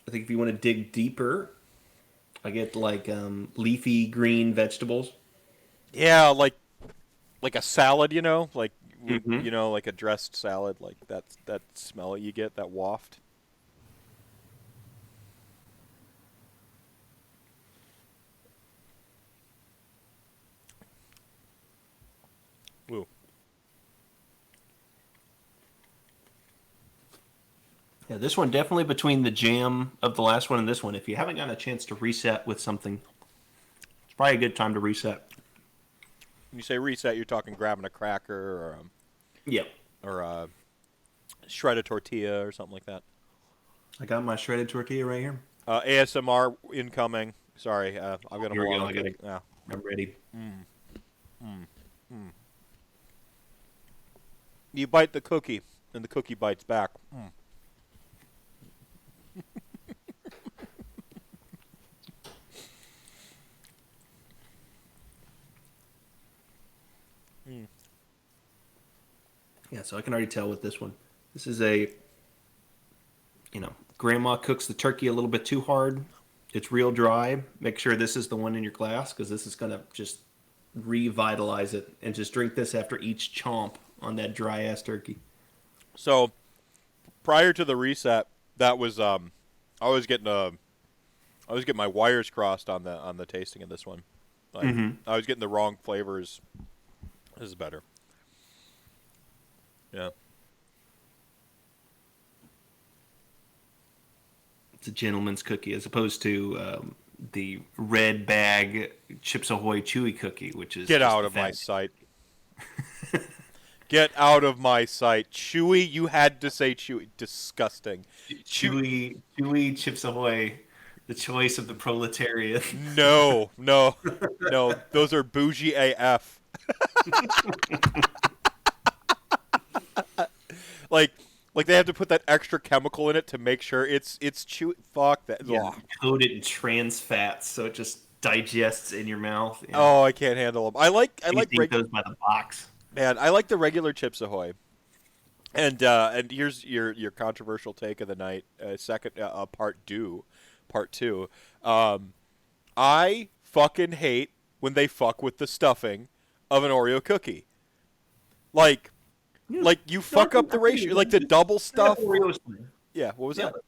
I think if you want to dig deeper, I get like leafy green vegetables. Yeah, like a salad, you know, like Mm-hmm. you know, like a dressed salad, like that smell you get, that waft. Ooh. Yeah, this one definitely between the jam of the last one and this one. If you haven't gotten a chance to reset with something, it's probably a good time to reset. When you say reset, you're talking grabbing a cracker Yep. or a shredded tortilla or something like that. I got my shredded tortilla right here. ASMR incoming. Sorry, I've got a Here we go. Milano cookie. Yeah. I'm ready. You bite the cookie, and the cookie bites back. Yeah, so I can already tell with this one. This is a, grandma cooks the turkey a little bit too hard. It's real dry. Make sure this is the one in your glass because this is going to just revitalize it. And just drink this after each chomp on that dry ass turkey. So, prior to the reset, that was I was getting my wires crossed on the tasting of this one. Like I was getting the wrong flavors. This is better. Yeah. It's a gentleman's cookie as opposed to the red bag Chips Ahoy Chewy cookie, which is Get just out the of my fat. sight. Get out of my sight. Chewy, you had to say chewy. Disgusting. Chewy Chips Ahoy, the choice of the proletariat. No, no, no. Those are bougie AF. like they have to put that extra chemical in it to make sure it's chewy. Fuck that. Yeah, Ugh. coat it in trans fats so it just digests in your mouth. Yeah. Oh, I can't handle them. I like You eat those by the box. man. I like the regular Chips Ahoy. And here's your controversial take of the night. Second part two. I fucking hate when they fuck with the stuffing of an Oreo cookie. Like Yeah. you fuck up the ratio, like the double stuff. Oreos fine. Yeah, what was Yeah, that?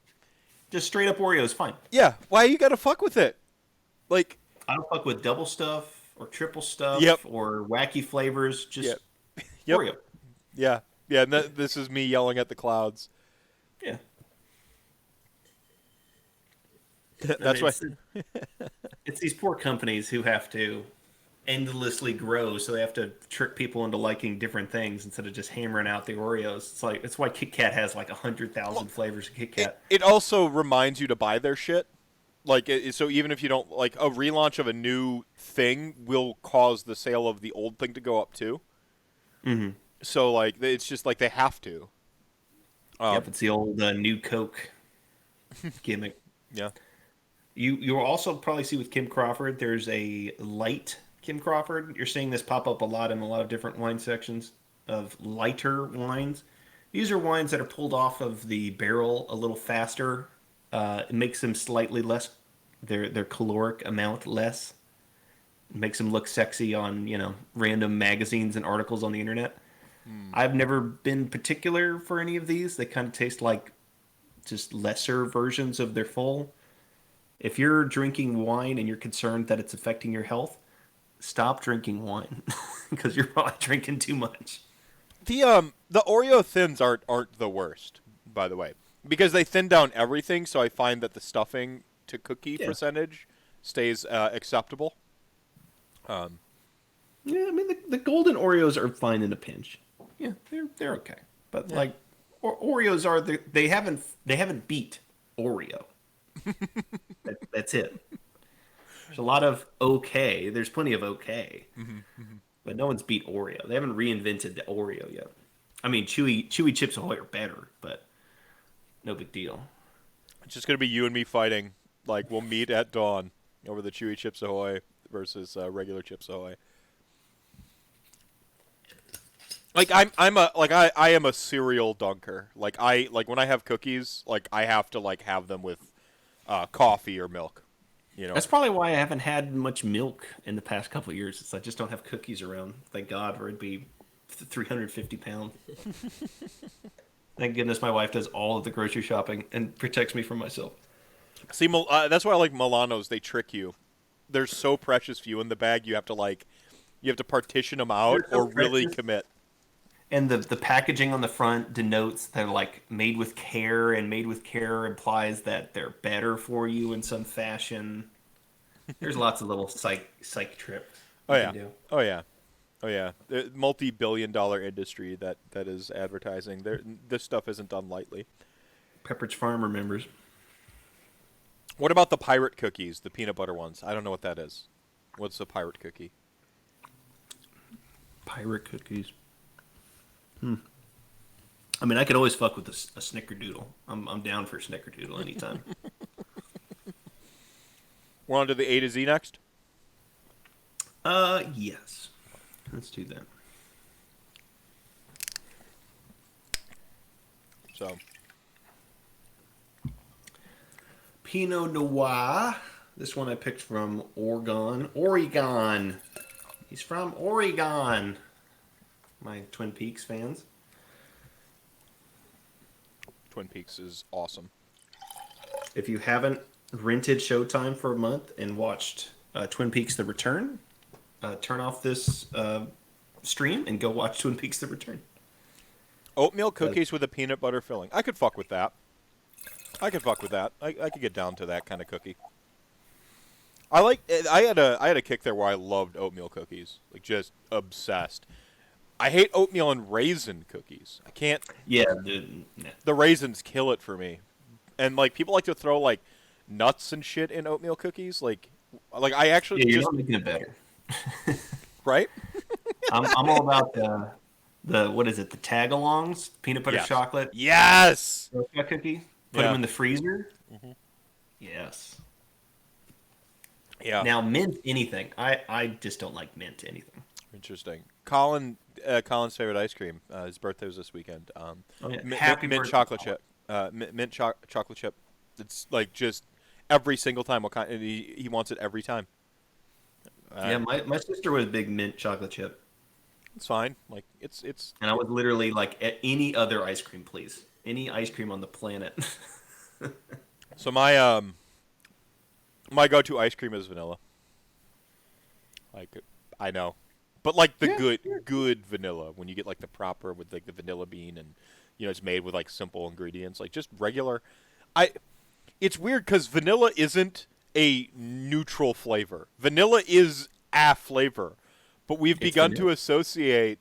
just straight up Oreos fine. Yeah, why you gotta fuck with it? Like, I don't fuck with double stuff or triple stuff Yep. or wacky flavors. Just Yep. Oreo. yeah, yeah. And this is me yelling at the clouds. Yeah. That's why. It's these poor companies who have to endlessly grow, so they have to trick people into liking different things instead of just hammering out the Oreos. It's like it's why Kit Kat has like 100,000 flavors of Kit Kat. It also reminds you to buy their shit. Like, so even if you don't like a relaunch of a new thing, will cause the sale of the old thing to go up too. Mm-hmm. So like, it's just like they have to. Yep, it's the old new Coke gimmick. Yeah. You'll also probably see with Kim Crawford, there's a light Kim Crawford. You're seeing this pop up a lot in a lot of different wine sections of lighter wines. These are wines that are pulled off of the barrel a little faster. It makes them slightly less, their caloric amount less. It makes them look sexy on, random magazines and articles on the internet. I've never been particular for any of these. They kind of taste like just lesser versions of their full. If you're drinking wine and you're concerned that it's affecting your health, stop drinking wine because you're probably drinking too much. The Oreo thins aren't the worst, by the way, because they thin down everything. So I find that the stuffing to cookie percentage stays acceptable. Yeah, I mean the golden Oreos are fine in a pinch. Yeah, they're okay, but like Oreos are they haven't beat Oreo. That's it. There's a lot of okay. There's plenty of okay. but no one's beat Oreo. They haven't reinvented the Oreo yet. I mean, chewy Chips Ahoy are better, but no big deal. It's just gonna be you and me fighting. Like we'll meet at dawn over the Chewy Chips Ahoy versus regular Chips Ahoy. Like I am a cereal dunker. Like when I have cookies, like I have to like have them with coffee or milk. You know. That's probably why I haven't had much milk in the past couple of years. It's I just don't have cookies around. Thank God, or it'd be 350 pounds. Thank goodness my wife does all of the grocery shopping and protects me from myself. See, that's why I like Milanos. They trick you. There's so precious few in the bag. You have to partition them out They're so or really precious. commit. And the packaging on the front denotes they're like made with care, and made with care implies that they're better for you in some fashion. There's lots of little psych trip Oh you yeah. can do. Oh yeah. Oh yeah. The multi-billion-dollar industry that is advertising. This stuff isn't done lightly. Pepperidge Farm remembers. What about the pirate cookies, the peanut butter ones? I don't know what that is. What's a pirate cookie? Pirate cookies. I mean, I could always fuck with a snickerdoodle. I'm down for snickerdoodle anytime. We're on to the A to Z next. Yes. Let's do that. So, Pinot Noir. This one I picked from Oregon. He's from Oregon. My Twin Peaks fans. Twin Peaks is awesome. If you haven't rented Showtime for a month and watched Twin Peaks: The Return, turn off this stream and go watch Twin Peaks: The Return. Oatmeal cookies with a peanut butter filling. I could fuck with that. I could get down to that kind of cookie. I had a kick there where I loved oatmeal cookies, like just obsessed. I hate oatmeal and raisin cookies. I can't. Yeah, dude. Nah. The raisins kill it for me, and like people like to throw like nuts and shit in oatmeal cookies. Like I actually Yeah, you're just not making it better. right. I'm all about the what is it? The tagalongs, peanut butter Yes. chocolate Yes. cookie. Put Yeah. them in the freezer. Mm-hmm. Yes. Yeah. Now mint anything. I just don't like mint anything. Interesting. Colin's favorite ice cream. His birthday was this weekend. Oh, yeah. Mint birthday, chocolate Colin. chip. Mint chocolate chip. It's like just every single time. What kind? And he wants it every time. Yeah, my sister was a big mint chocolate chip, It's fine. Like it's. and I was literally like, any other ice cream, please. Any ice cream on the planet. So my go-to ice cream is vanilla. Like I know, but like the good vanilla when you get like the proper with like the vanilla bean and it's made with like simple ingredients like just regular. It's weird because vanilla isn't a neutral flavor. Vanilla is a flavor, but we've begun to associate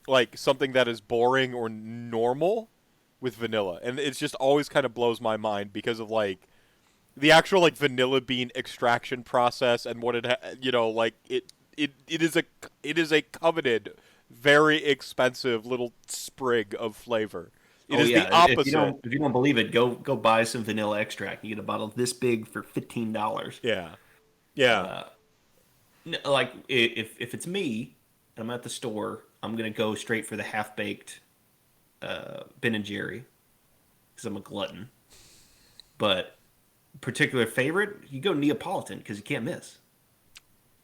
like something that is boring or normal with vanilla, and it's just always kind of blows my mind because of like the actual like vanilla bean extraction process and what like it is a coveted, very expensive little sprig of flavor. It is the opposite. If you don't believe it, go buy some vanilla extract. You get a bottle this big for $15. Yeah, yeah. Like if it's me and I'm at the store, I'm gonna go straight for the half baked Ben and Jerry because I'm a glutton. But particular favorite, you go Neapolitan because you can't miss.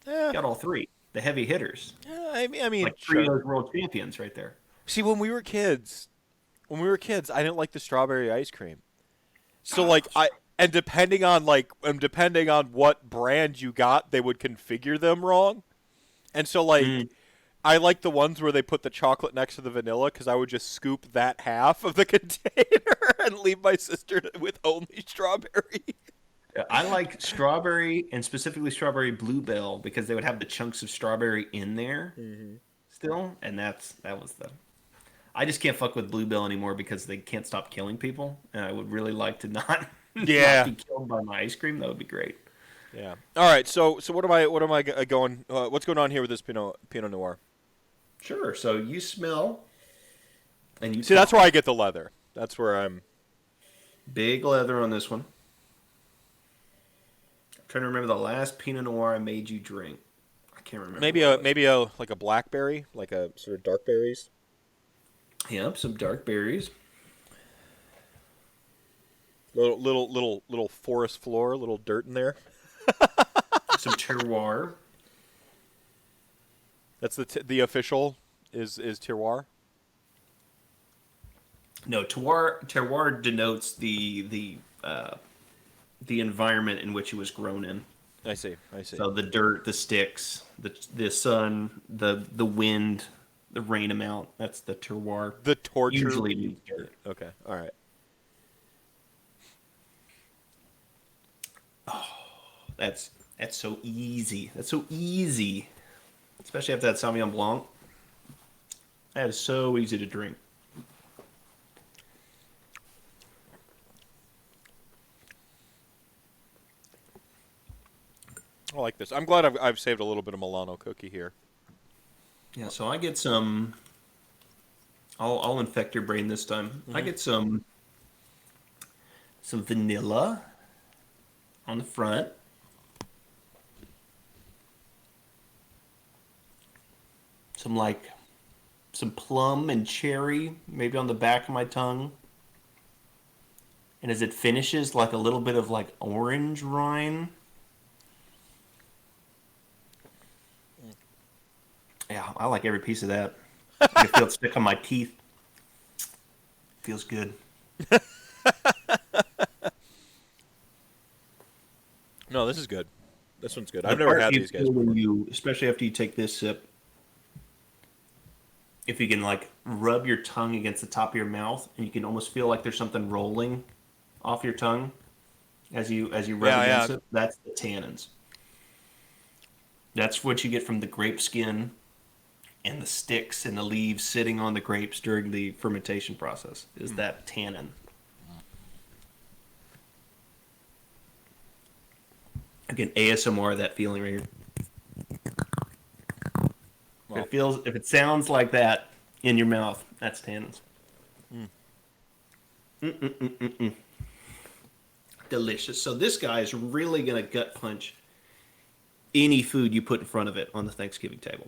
Yeah. Got all three, the heavy hitters. Yeah, I mean, Like three of those world champions right there. See, when we were kids, I didn't like the strawberry ice cream. So like depending on what brand you got, they would configure them wrong. And so like I like the ones where they put the chocolate next to the vanilla because I would just scoop that half of the container and leave my sister with only strawberry. I like strawberry and specifically strawberry bluebell because they would have the chunks of strawberry in there still, and that was the. I just can't fuck with bluebell anymore because they can't stop killing people, and I would really like to not be killed by my ice cream. That would be great. Yeah. All right. So what am I going? What's going on here with this Pinot Noir? Sure. So you smell and you See, that's talk. where I get the leather. That's where I'm. Big leather on this one. I'm trying to remember the last Pinot Noir I made you drink. I can't remember Maybe what it a was. maybe a like a blackberry, like a sort of dark berries. Yep, some dark berries. Little forest floor, little dirt in there. Some terroir. That's the official is terroir. No, terroir denotes the environment in which it was grown in. I see. I see. So the dirt, the sticks, the sun, the wind, the rain amount. That's the terroir. The torture. Usually means dirt. Okay. All right. That's so easy. That's so easy. Especially after that Sauvignon Blanc. That is so easy to drink. I like this. I'm glad I've saved a little bit of Milano cookie here. Yeah, so I get some. I'll infect your brain this time. I get some vanilla on the front. Some plum and cherry maybe on the back of my tongue. And as it finishes, like a little bit of like orange rind. Yeah, I like every piece of that. I can feel it stick on my teeth. Feels good. No, this is good. This one's good. The I've never part had you these guys feel when before. especially after you take this sip, if you can like rub your tongue against the top of your mouth, and you can almost feel like there's something rolling off your tongue as you rub against it. That's the tannins. That's what you get from the grape skin and the sticks and the leaves sitting on the grapes during the fermentation process. Is that tannin? Again, ASMR, that feeling right here. Well, If it sounds like that in your mouth, that's tannins. Delicious. So this guy is really gonna gut punch any food you put in front of it on the Thanksgiving table.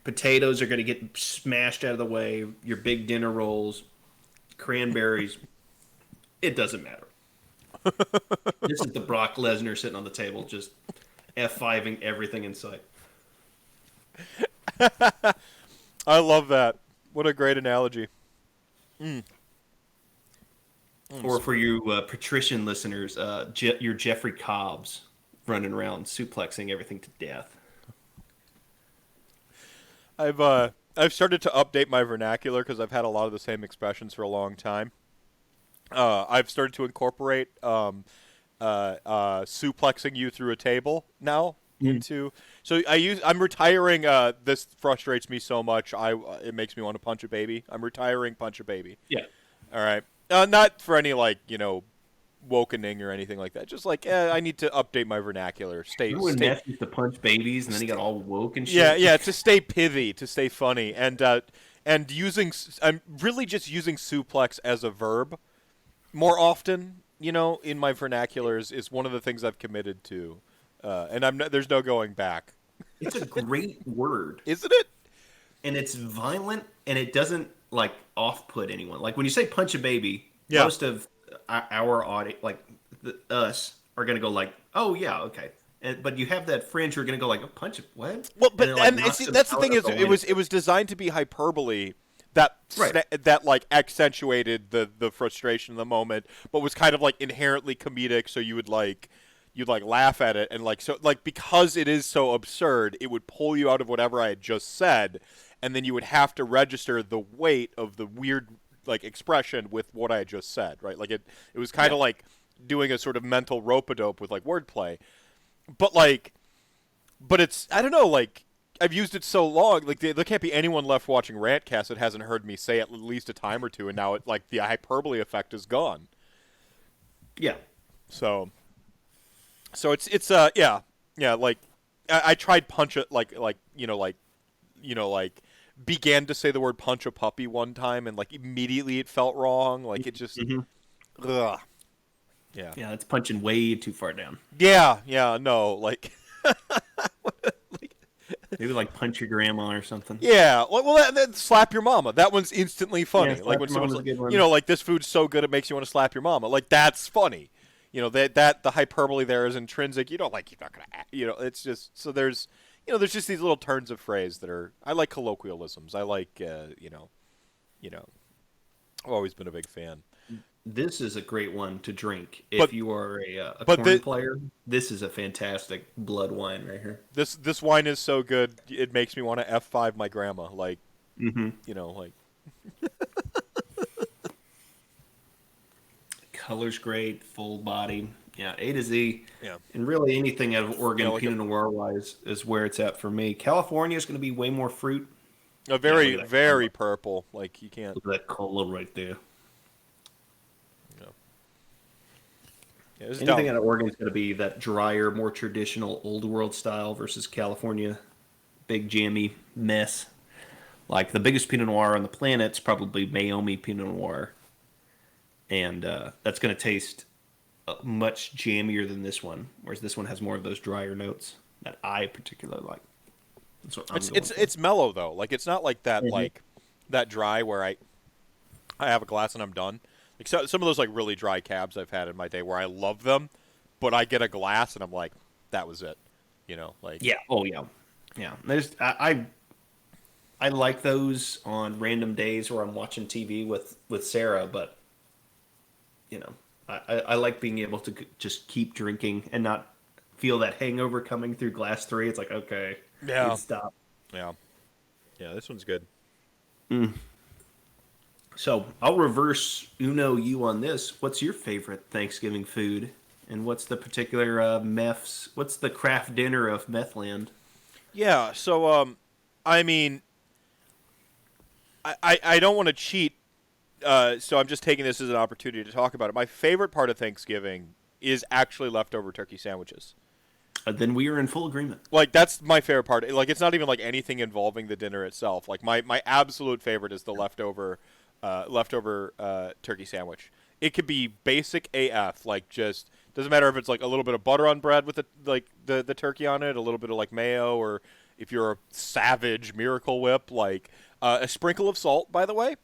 Potatoes are gonna get smashed out of the way. Your big dinner rolls, cranberries. It doesn't matter. This is the Brock Lesnar sitting on the table, just F5ing everything in sight. I love that. What a great analogy. Or for you patrician listeners, your Jeffrey Cobbs running around suplexing everything to death. I've started to update my vernacular because I've had a lot of the same expressions for a long time. I've started to incorporate suplexing you through a table now into. So I'm retiring. This frustrates me so much. It makes me want to punch a baby. I'm retiring punch a baby. Yeah. All right. Not for any wokening or anything like that. Just like I need to update my vernacular. Remember when Meth used to punch babies and then he got all woke and shit? Yeah. To stay pithy, to stay funny, and I'm really just using suplex as a verb more often. In my vernaculars is one of the things I've committed to, and there's no going back. It's a great word. Isn't it? And it's violent and it doesn't like off-put anyone. Like when you say punch a baby, Yeah. most of our audience, like us, are going to go like, oh yeah, okay. But you have that fringe who are going to go like, punch it, what? Well, but then, like, see, that's the thing is it was designed to be hyperbole that Right. that like accentuated the frustration in the moment, but was kind of like inherently comedic. So you'd laugh at it and because it is so absurd, it would pull you out of whatever I had just said, and then you would have to register the weight of the weird expression with what I had just said. Right, it was kind of like doing a sort of mental rope-a-dope with wordplay, but it's I don't know I've used it so long. There can't be anyone left watching RantCast that hasn't heard me say it at least a time or two, and now the hyperbole effect is gone. Yeah. So it's I tried punch it began to say the word punch a puppy one time, and like immediately it felt wrong. Like it just, ugh. Yeah. Yeah, it's punching way too far down. Yeah. Yeah. No. Like. Maybe like punch your grandma or something. Yeah, well, then slap your mama. That one's instantly funny. Yeah, Like when someone's a like, good one. you know, like this food's so good it makes you want to slap your mama. Like that's funny. You know that the hyperbole there is intrinsic. You're not gonna, you know, it's just so there's, you know, there's just these little turns of phrase that are. I like colloquialisms. I like, you know, I've always been a big fan. This is a great one to drink if But- you are a but corn player. This is a fantastic blood wine right here. This wine is so good it makes me want to F5 my grandma. Like, you know, like Color's great, full body. Yeah, A to Z. Yeah. And really anything out of Oregon, Yeah, like Pinot Noir wise, is where it's at for me. California is going to be way more fruit. a very look at that very purple. Like you can't. Look at that color right there. Yeah, this is Anything down. out of Oregon is going to be that drier, more traditional old world style versus California, big jammy mess. Like the biggest Pinot Noir on the planet is probably Mayomi Pinot Noir, and that's going to taste much jammier than this one. Whereas this one has more of those drier notes that I particularly like. That's what I'm going for. It's mellow though. Like it's not like that like that dry where I have a glass and I'm done. Like some of those like really dry cabs I've had in my day where I love them, but I get a glass and I'm like, that was it. You know, like Yeah. Oh yeah. Yeah. There's I like those on random days where I'm watching TV with Sarah, but you know, I like being able to just keep drinking and not feel that hangover coming through glass 3. It's like, okay, Yeah. need to stop. Yeah. Yeah, this one's good. So I'll reverse you on this. What's your favorite Thanksgiving food? And what's the particular what's the craft dinner of Methland? Yeah, so I mean I don't want to cheat, so I'm just taking this as an opportunity to talk about it. My favorite part of Thanksgiving is actually leftover turkey sandwiches. Then we are in full agreement. Like that's my favorite part. Like it's not even like anything involving the dinner itself. Like my absolute favorite is the leftover turkey sandwich. It could be basic AF, like just doesn't matter if it's like a little bit of butter on bread with the turkey on it, a little bit of like mayo, or if you're a savage Miracle Whip, like a sprinkle of salt. By the way,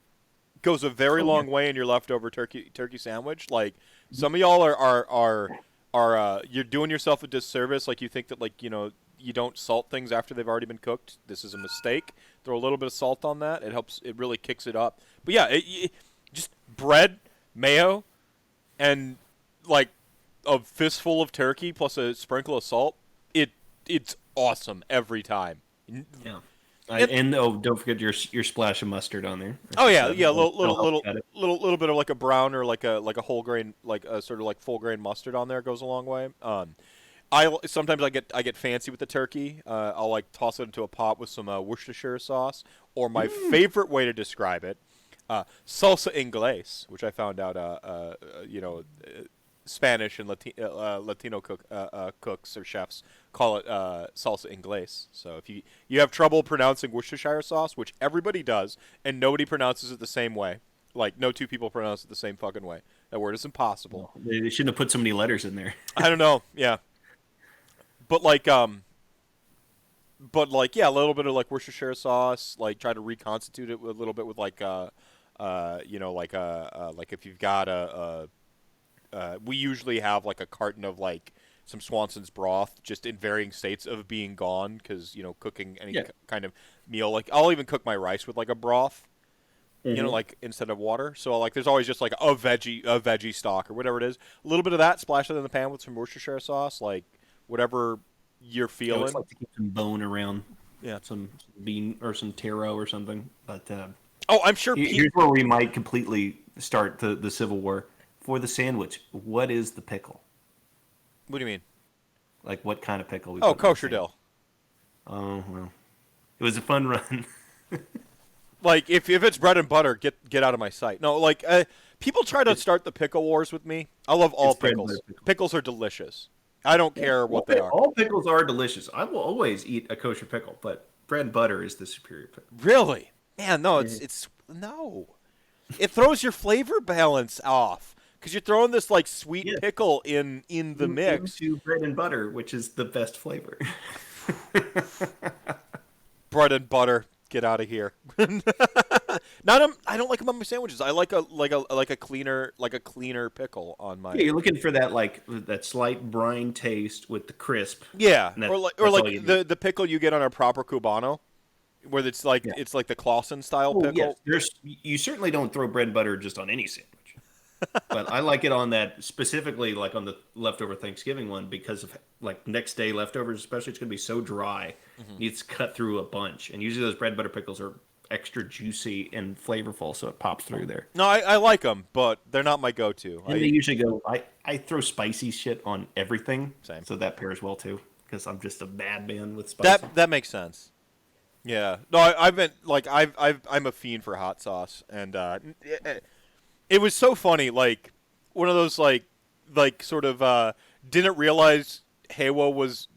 goes a very long way in your leftover turkey sandwich. Like some of y'all are you're doing yourself a disservice. Like you think that like you don't salt things after they've already been cooked. This is a mistake. Throw a little bit of salt on that. It helps. It really kicks it up. But yeah, just bread, mayo, and like a fistful of turkey plus a sprinkle of salt. It's awesome every time. Yeah. And don't forget your splash of mustard on there. Oh yeah, a little bit of like a brown or like a whole grain, like a sort of like full grain mustard on there goes a long way. Sometimes I get fancy with the turkey. I'll like toss it into a pot with some Worcestershire sauce, or my favorite way to describe it, salsa inglés, which I found out Spanish and Latino cooks or chefs call it salsa inglés. So if you have trouble pronouncing Worcestershire sauce, which everybody does, and nobody pronounces it the same way, like no two people pronounce it the same fucking way. That word is impossible. They shouldn't have put so many letters in there. I don't know. Yeah. But yeah, a little bit of like Worcestershire sauce, like try to reconstitute it with a little bit with like like if you've got we usually have like a carton of like some Swanson's broth, just in varying states of being gone, because cooking any kind of meal, like I'll even cook my rice with like a broth, like instead of water. So like there's always just like a veggie stock or whatever it is, a little bit of that, splash it in the pan with some Worcestershire sauce, like whatever you're feeling. It's like to keep some bone around. Yeah, some bean or some taro or something. But I'm sure. Here's where we might completely start the Civil War. For the sandwich, what is the pickle? What do you mean? Like what kind of pickle? Kosher dill. Oh well, it was a fun run. Like if it's bread and butter, get out of my sight. No, like people try to start the pickle wars with me. I love all pickles. Pickles are delicious. I don't care what they are. All pickles are delicious. I will always eat a kosher pickle, but bread and butter is the superior pickle. Really? Man, no, it's no. It throws your flavor balance off because you're throwing this like sweet pickle in the mix. Into bread and butter, which is the best flavor. Bread and butter, get out of here. I don't like them on my sandwiches. I like a cleaner pickle on my. Yeah, you're looking for that slight brine taste with the crisp. Yeah, or like the pickle you get on a proper Cubano, where it's like the Clausen style pickle. Yes. You certainly don't throw bread and butter just on any sandwich. But I like it on that specifically, like on the leftover Thanksgiving one, because of like next day leftovers, especially it's going to be so dry. It's cut through a bunch, and usually those bread and butter pickles are extra juicy and flavorful, so it pops through there. No, I like them, but they're not my go-to. And they usually go. I throw spicy shit on everything, Same. So that pairs well too, because I'm just a madman with spicy. That makes sense. Yeah. No, I'm a fiend for hot sauce, and it was so funny, like one of those like sort of didn't realize Heiwa was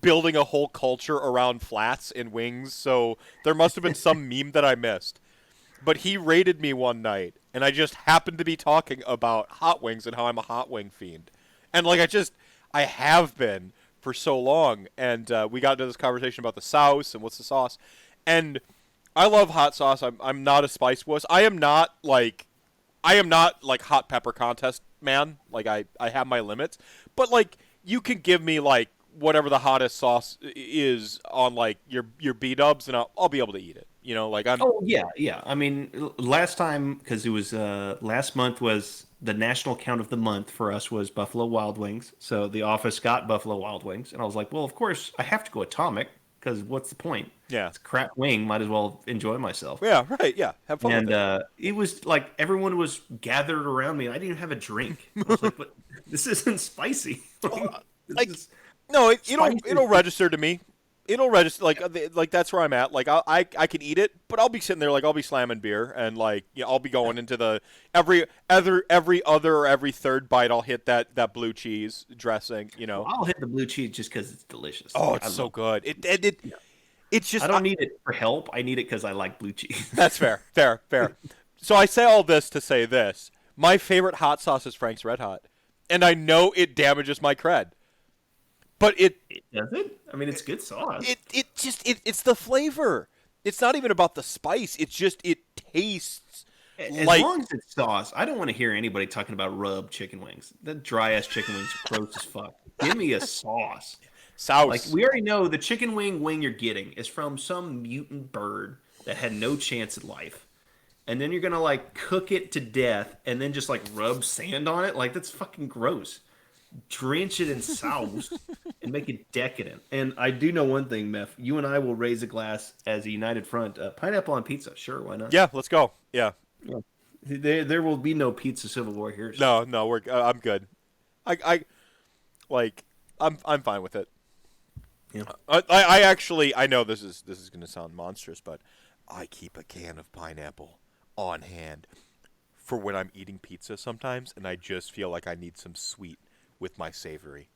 building a whole culture around flats and wings, so there must have been some meme that I missed. But he raided me one night, and I just happened to be talking about hot wings and how I'm a hot wing fiend. And like I have been for so long, and we got into this conversation about the sauce and what's the sauce. And I love hot sauce. I'm not a spice wuss. I am not like hot pepper contest man. Like I have my limits. But like you can give me like whatever the hottest sauce is on like your B-dubs, and I'll be able to eat it. You know, like I'm. Oh yeah. I mean, last time, because it was last month was the national count of the month for us was Buffalo Wild Wings. So the office got Buffalo Wild Wings, and I was like, well, of course I have to go Atomic, because what's the point? Yeah, it's a crap wing. Might as well enjoy myself. Yeah, right. Yeah, have fun. And it was like everyone was gathered around me. I didn't even have a drink. I was like, but this isn't spicy. No, it'll register to me. It'll register like that's where I'm at. Like I can eat it, but I'll be sitting there like I'll be slamming beer, and like I'll be going into the every other or every third bite I'll hit that blue cheese dressing. You know, I'll hit the blue cheese just because it's delicious. Oh, it's so good. It's just I don't need it for help. I need it because I like blue cheese. That's fair. So I say all this to say this: my favorite hot sauce is Frank's Red Hot, and I know it damages my cred. But it does it? I mean, it's good sauce. It's the flavor. It's not even about the spice. It's just it tastes as long as it's sauce. I don't want to hear anybody talking about rub chicken wings. That dry ass chicken wings are gross as fuck. Give me a sauce. Sauce. Like we already know the chicken wing you're getting is from some mutant bird that had no chance at life. And then you're gonna like cook it to death and then just like rub sand on it. Like that's fucking gross. Drench it in sauce and make it decadent. And I do know one thing, Meph. You and I will raise a glass as a united front. Pineapple on pizza, sure, why not? Yeah, let's go. Yeah. There will be no pizza civil war here. So. No, we're I'm good. I'm fine with it. Yeah. I actually know this is going to sound monstrous, but I keep a can of pineapple on hand for when I'm eating pizza sometimes, and I just feel like I need some sweet with my savory,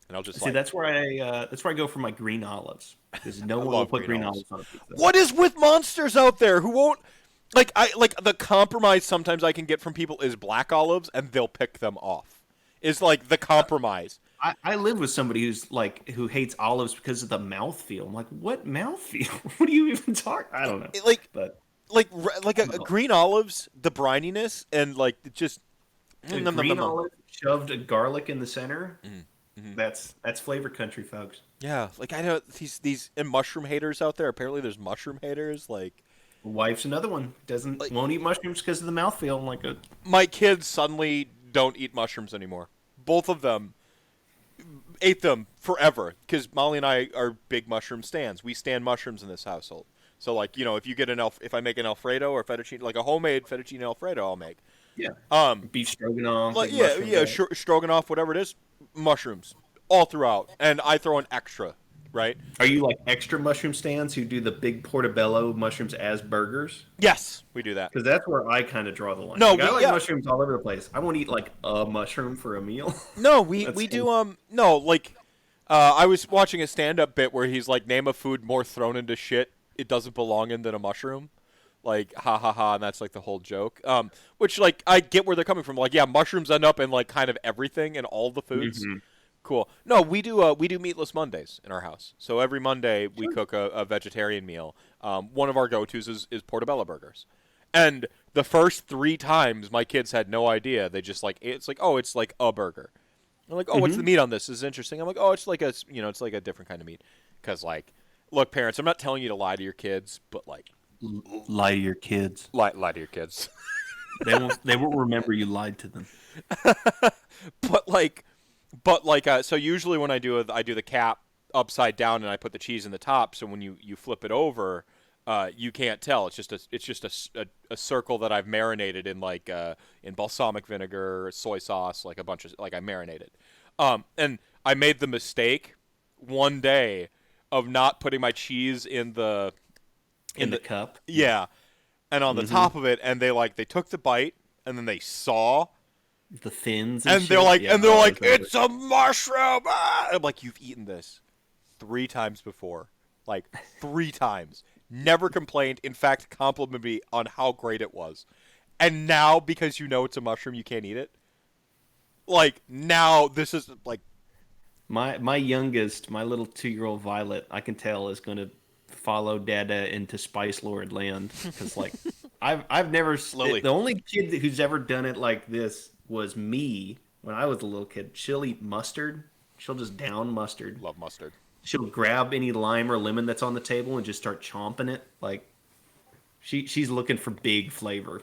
and I'll just see. That's where I go for my green olives, because no one will put green olives on a pizza. What is with monsters out there who won't like the compromise sometimes I can get from people is black olives, and they'll pick them off. Is like the compromise. I live with somebody who hates olives because of the mouthfeel. I'm like, what mouthfeel? What are you even talking? I don't know. Like a green olives, the brininess, and like just green olive shoved a garlic in the center. Mm-hmm. That's flavor country, folks. Yeah, like I know these mushroom haters out there. Apparently, there's mushroom haters. Like, wife's another one won't eat mushrooms because of the mouthfeel. My kids suddenly don't eat mushrooms anymore. Both of them ate them forever because Molly and I are big mushroom stands. We stand mushrooms in this household. So like if you get if I make an Alfredo or fettuccine, like a homemade fettuccine Alfredo, I'll make. Yeah. Beef stroganoff. Stroganoff, whatever it is, mushrooms all throughout, and I throw an extra. Right? Are you like extra mushroom stands who do the big portobello mushrooms as burgers? Yes, we do that. Because that's where I kind of draw the line. No, I like mushrooms all over the place. I won't eat like a mushroom for a meal. No, we do I was watching a stand-up bit where he's like, name a food more thrown into shit it doesn't belong in than a mushroom. Like, ha ha ha, and that's like the whole joke. Which like I get where they're coming from. Like, yeah, mushrooms end up in like kind of everything and all the foods. Mm-hmm. Cool. No, we do meatless Mondays in our house. So every Monday we cook a vegetarian meal. One of our go-tos is Portobello Burgers, and the first 3 times my kids had no idea. They just like it's like, oh, it's like a burger. They're like, oh, what's the meat on this? This is interesting. I'm like, oh, it's like it's like a different kind of meat. Because like, look, parents, I'm not telling you to lie to your kids, but like, Lie to your kids. lie to your kids. They won't remember you lied to them. but like, so usually when I do the cap upside down and I put the cheese in the top. So when you flip it over, you can't tell. It's just a circle that I've marinated in like in balsamic vinegar, soy sauce, like a bunch of like I marinated. And I made the mistake one day of not putting my cheese in the cup. Yeah, and on the top of it, and they took the bite and then they saw the fins, and shit. they're like, yeah, it's a mushroom. Ah! I'm like, you've eaten this 3 times before, like 3 times. Never complained. In fact, complimented me on how great it was. And now, because you know it's a mushroom, you can't eat it. Like now, this is like my youngest, my little 2-year-old Violet, I can tell is going to follow Dada into Spice Lord land because like I've never Slowly. the only kid who's ever done it like this was me when I was a little kid. She'll eat mustard. She'll just down mustard. Love mustard. She'll grab any lime or lemon that's on the table and just start chomping it. Like she's looking for big flavor.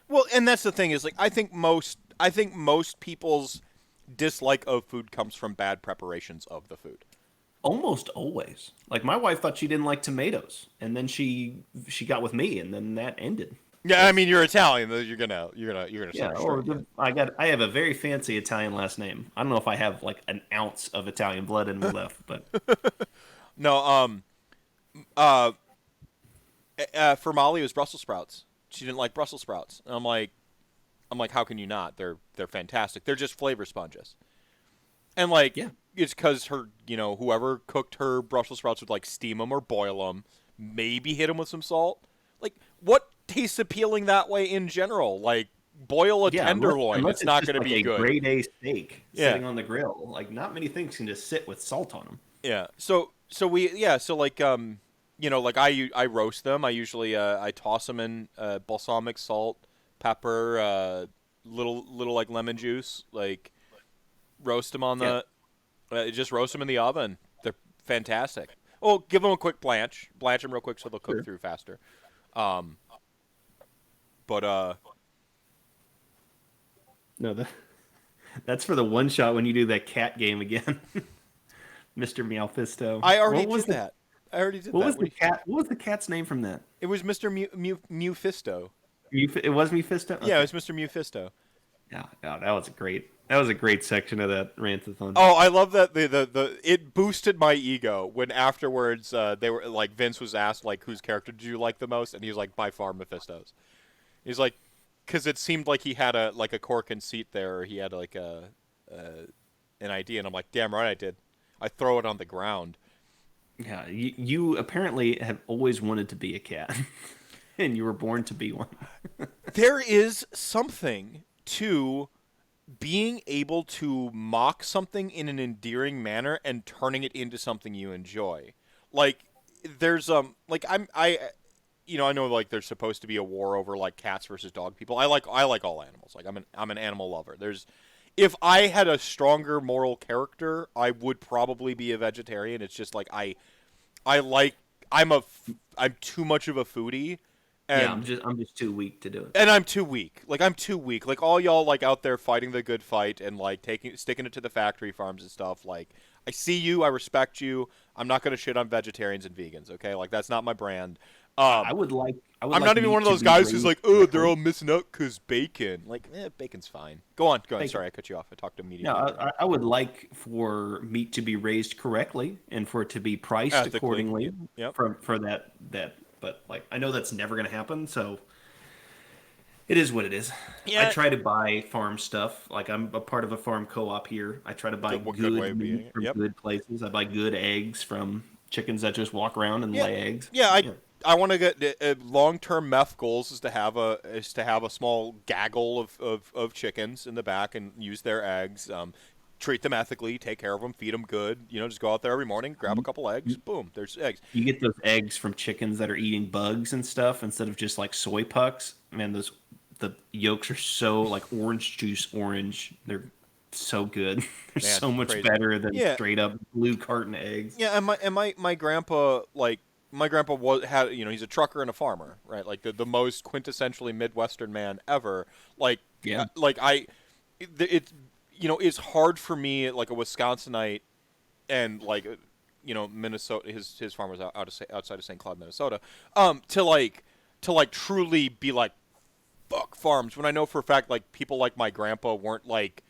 Well, and that's the thing is like I think most people's dislike of food comes from bad preparations of the food. Almost always. Like my wife thought she didn't like tomatoes, and then she got with me, and then that ended. Yeah, I mean you're Italian. You're gonna Yeah, start I have a very fancy Italian last name. I don't know if I have like an ounce of Italian blood in me left, but No, for Molly it was Brussels sprouts. She didn't like Brussels sprouts. And I'm like, how can you not? They're fantastic. They're just flavor sponges. And like, yeah, it's because her, whoever cooked her Brussels sprouts would like steam them or boil them, maybe hit them with some salt. Like, what tastes appealing that way in general? Like, boil a tenderloin. Unless It's not going to like be a good. Grade A steak sitting on the grill. Like, not many things can just sit with salt on them. Yeah. So like like I roast them. I usually I toss them in balsamic salt, pepper, little like lemon juice, like roast them on the just roast them in the oven. They're fantastic. Oh, give them a quick blanch them real quick so they'll cook through faster. But no, that's for the one shot when you do that cat game again. Mr. Mephisto. I already did that. What was the cat? What was the cat's name from that? It was Mr. Mephisto. It was Mephisto. Okay. Yeah, it was Mr. Mephisto. Yeah, that was great. That was a great section of that rantathon. Oh, I love that the it boosted my ego when afterwards they were like Vince was asked like whose character did you like the most, and he was like by far Mephisto's. He's like, because it seemed like he had a core conceit there, or he had like an idea, and I'm like, damn right I did. I throw it on the ground. Yeah, you apparently have always wanted to be a cat, and you were born to be one. There is something to being able to mock something in an endearing manner and turning it into something you enjoy. Like there's like I know like there's supposed to be a war over like cats versus dog people. I like all animals. Like I'm an animal lover. If I had a stronger moral character, I would probably be a vegetarian. It's just like I'm too much of a foodie. And, yeah, I'm just too weak to do it. And I'm too weak. Like I'm too weak. Like all y'all like out there fighting the good fight and like sticking it to the factory farms and stuff. Like I see you, I respect you. I'm not gonna shit on vegetarians and vegans. Okay, like that's not my brand. I would like. I'm not even one of those guys who's like, oh, they're all missing out because bacon. Like, bacon's fine. Go on. Bacon. Sorry, I cut you off. I talked to media. No, I would like for meat to be raised correctly and for it to be priced ethically accordingly. Yep. For that. But like, I know that's never going to happen. So It is what it is. I Yeah, try to buy farm stuff. Like I'm a part of a farm co-op here. I try to buy what good way good of being meat it. from Yep. good places. I buy good eggs from chickens that just walk around and Yeah, lay eggs. yeah. Yeah. I want to get long-term meth goals is to have a small gaggle of chickens in the back and use their eggs. Treat them ethically, take care of them, feed them good. You know, just go out there every morning, grab a You, couple eggs, you boom, there's eggs. you get those eggs from chickens that are eating bugs and stuff instead of just like soy pucks. Man, those the yolks are so like orange juice orange. They're so good. They're Man, so much crazy. better than Yeah, straight up blue carton eggs. yeah. And my grandpa my grandpa had he's a trucker and a farmer, right? Like the most quintessentially Midwestern man ever. Like Yeah. it's it's hard for me like a Wisconsinite and Minnesota. His farm was outside of St. Cloud, Minnesota. To truly be like fuck farms when I know for a fact like people like my grandpa weren't like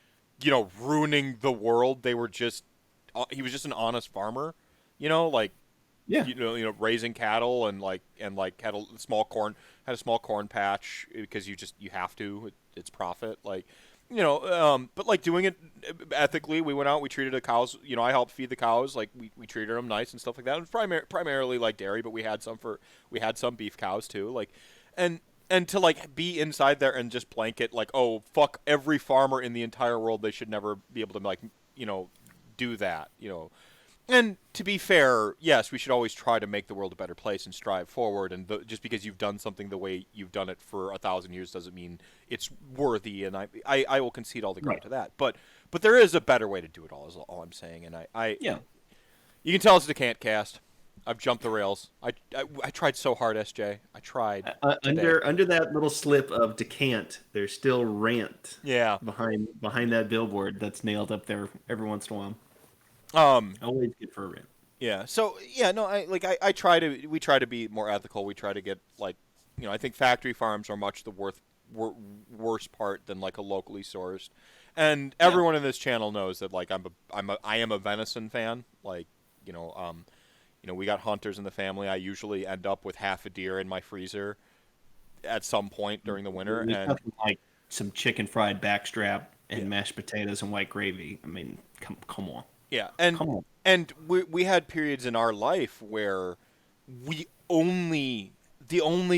ruining the world. They were just he was just an honest farmer, like Yeah. raising cattle and cattle small corn had a small corn patch because you have to it's profit but like doing it ethically. We went out, we treated the cows, I helped feed the cows, like we treated them nice and stuff like that. It was primarily like dairy, but we had some beef cows too, like and to like be inside there and just blanket like, oh fuck every farmer in the entire world, they should never be able to like do that. And to be fair, yes, we should always try to make the world a better place and strive forward. And just because you've done something the way you've done it for 1,000 years doesn't mean it's worthy. And I will concede all the credit Right. to that. But there is a better way to do it all. Is all I'm saying. And Yeah. you can tell it's a DecantCast. I've jumped the rails. I tried so hard, SJ. I tried today. Under that little slip of decant, there's still rant Yeah. behind that billboard that's nailed up there every once in a while. Um. Always good for a rant. Yeah. So yeah, no, we try to be more ethical. We try to get like, I think factory farms are much the worse part than like a locally sourced. And Yeah. everyone in this channel knows that like I am a venison fan. Like, we got hunters in the family. I usually end up with half a deer in my freezer at some point during the winter. There's And nothing like some chicken fried backstrap and yeah, mashed potatoes and white gravy. I mean, come on. yeah, Come on. and we had periods in our life where the only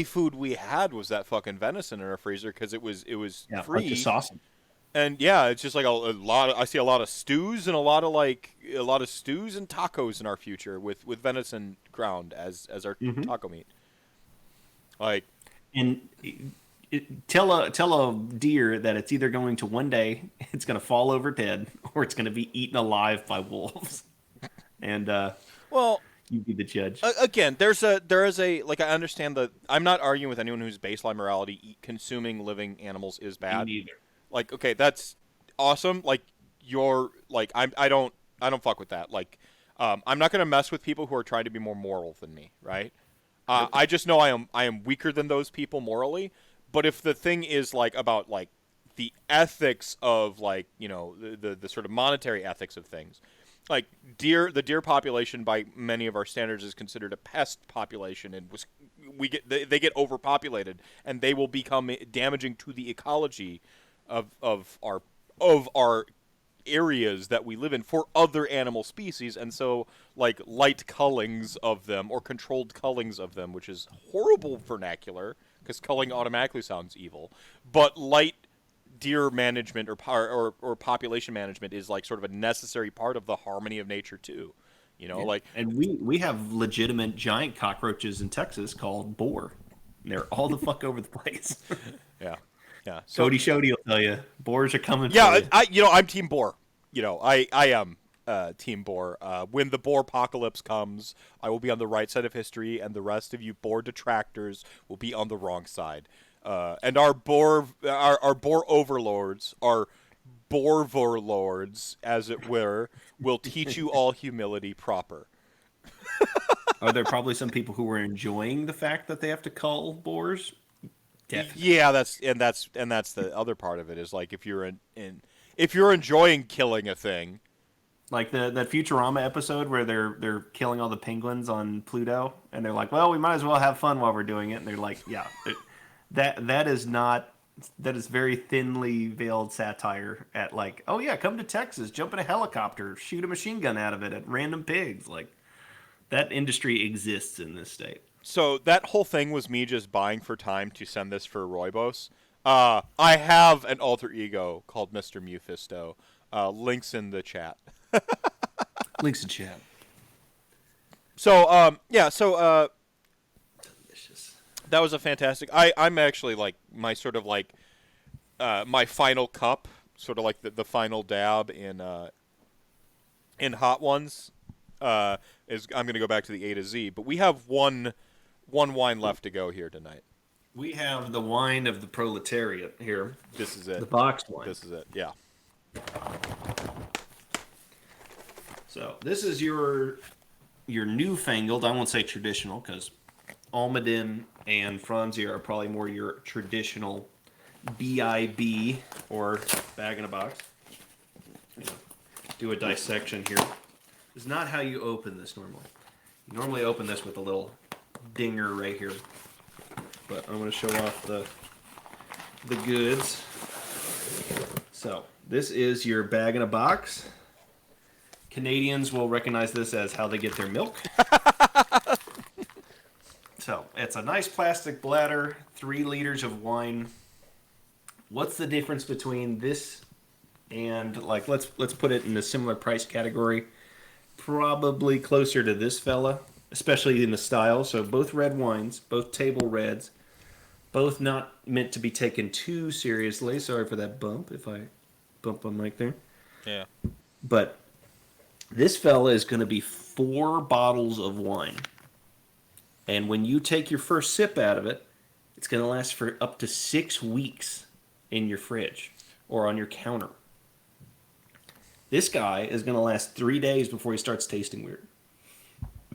food we had was that fucking venison in our freezer because it was Yeah, like the free. sausage. And yeah, it's just like a lot of, I see a lot of stews and a lot of stews and tacos in our future with venison ground as our Hmm. taco meat. Like And tell a deer that it's either going to one day it's going to fall over dead or it's going to be eaten alive by wolves. And well, you be the judge. again, there is a like I understand that I'm not arguing with anyone whose baseline morality consuming living animals is Me bad. neither. Like okay, that's awesome. Like you're like I don't fuck with that. Like I'm not gonna mess with people who are trying to be more moral than me, right? I just know I am weaker than those people morally. But if the thing is like about like the ethics of like the sort of monetary ethics of things, like the deer population by many of our standards is considered a pest population, and they get overpopulated, and they will become damaging to the ecology of our areas that we live in for other animal species. And so like light cullings of them or controlled cullings of them, which is horrible vernacular because culling automatically sounds evil, but light deer management or population management is like sort of a necessary part of the harmony of nature too. Yeah. Like And we have legitimate giant cockroaches in Texas called boar. And they're all the fuck over the place. yeah, yeah. So Cody Shody will tell you, boars are coming for yeah, you. I'm Team Boar. I am Team Boar. When the Boar apocalypse comes, I will be on the right side of history, and the rest of you Boar detractors will be on the wrong side. And our Boar overlords, our Boar vorlords, as it were, will teach you all humility proper. Are there probably some people who are enjoying the fact that they have to cull boars? Definitely. Yeah, that's the other part of it is like if you're enjoying killing a thing. Like that Futurama episode where they're killing all the penguins on Pluto, and they're like, "Well, we might as well have fun while we're doing it." And they're like, "Yeah, that is not that is very thinly veiled satire at like, oh yeah, come to Texas, jump in a helicopter, shoot a machine gun out of it at random pigs. Like that industry exists in this state. So that whole thing was me just buying for time to send this for Roybos. I have an alter ego called Mr. Mephisto. Links in the chat. Links in chat. So, yeah, so Delicious. that was a fantastic. I'm actually like my sort of like my final cup, sort of like the final dab in Hot Ones. Is I'm going to go back to the A to Z, but we have one wine left to go here tonight. We have the wine of the proletariat here. This is it. The box wine. This is it. Yeah. So this is your newfangled. I won't say traditional because Almaden and Franzia are probably more your traditional BIB or bag in a box. Do a dissection here. This is not how you open this normally. You normally open this with a little dinger right here. But I'm going to show off the goods. So this is your bag in a box. Canadians will recognize this as how they get their milk. So it's a nice plastic bladder, 3 liters of wine. What's the difference between this and like let's put it in a similar price category? Probably closer to this fella, especially in the style. So both red wines, both table reds, both not meant to be taken too seriously. Sorry for that bump if I bump on mic there. Yeah. But this fella is going to be 4 bottles of wine. And when you take your first sip out of it, it's going to last for up to 6 weeks in your fridge or on your counter. This guy is going to last 3 days before he starts tasting weird.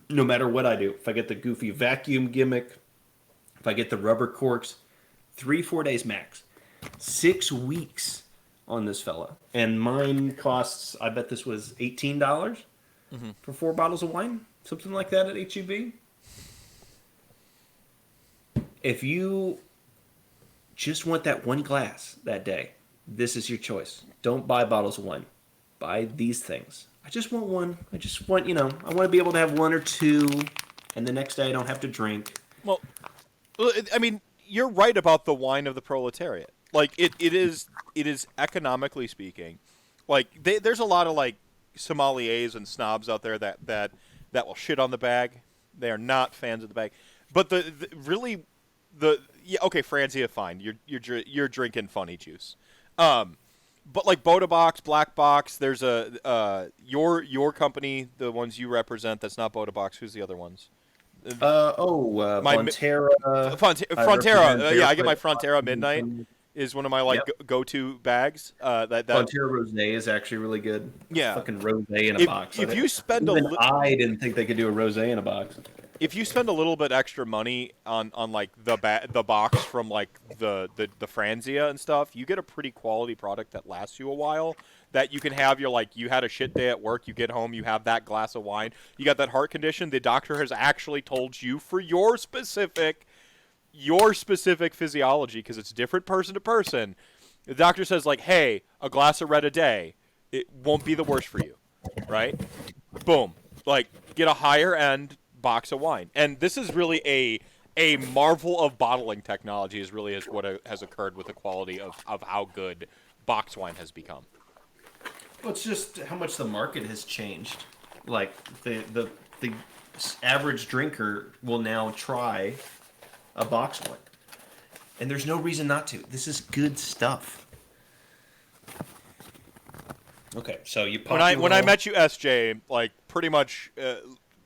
No matter what I do. If I get the goofy vacuum gimmick, if I get the rubber corks, 3-4 days max. 6 weeks on this fella. And mine costs, I bet this was $18 for 4 bottles of wine. Something like that at HEB. If you just want that one glass that day, this is your choice. Don't buy bottles of wine. Buy these things. I just want one. I just want, I want to be able to have 1 or 2, and the next day I don't have to drink. Well, I mean, you're right about the wine of the proletariat. Like, it is economically speaking. Like, there's a lot of, like, sommeliers and snobs out there that will shit on the bag. They are not fans of the bag. But okay, Franzia, fine. You're drinking funny juice. But like Boda Box, Black Box, there's your company, the ones you represent. That's not Boda Box. Who's the other ones? Frontera. Frontera. Yeah, I get my Frontera Midnight is one of my go-to bags. That Frontera Rosé is actually really good. Yeah, fucking rosé in a box. If you spend I didn't think they could do a rosé in a box. If you spend a little bit extra money on like the box from like the Franzia and stuff, you get a pretty quality product that lasts you a while. That you can have you had a shit day at work, you get home, you have that glass of wine, you got that heart condition. The doctor has actually told you for your specific physiology, because it's different person to person. The doctor says like, hey, a glass of red a day, it won't be the worst for you, right? Boom, like get a higher end box of wine. And this is really a marvel of bottling technology is what has occurred with the quality of how good box wine has become. Well, it's just how much the market has changed. Like the average drinker will now try a box wine. And there's no reason not to. This is good stuff. Okay, so you pop when I met you, SJ, like pretty much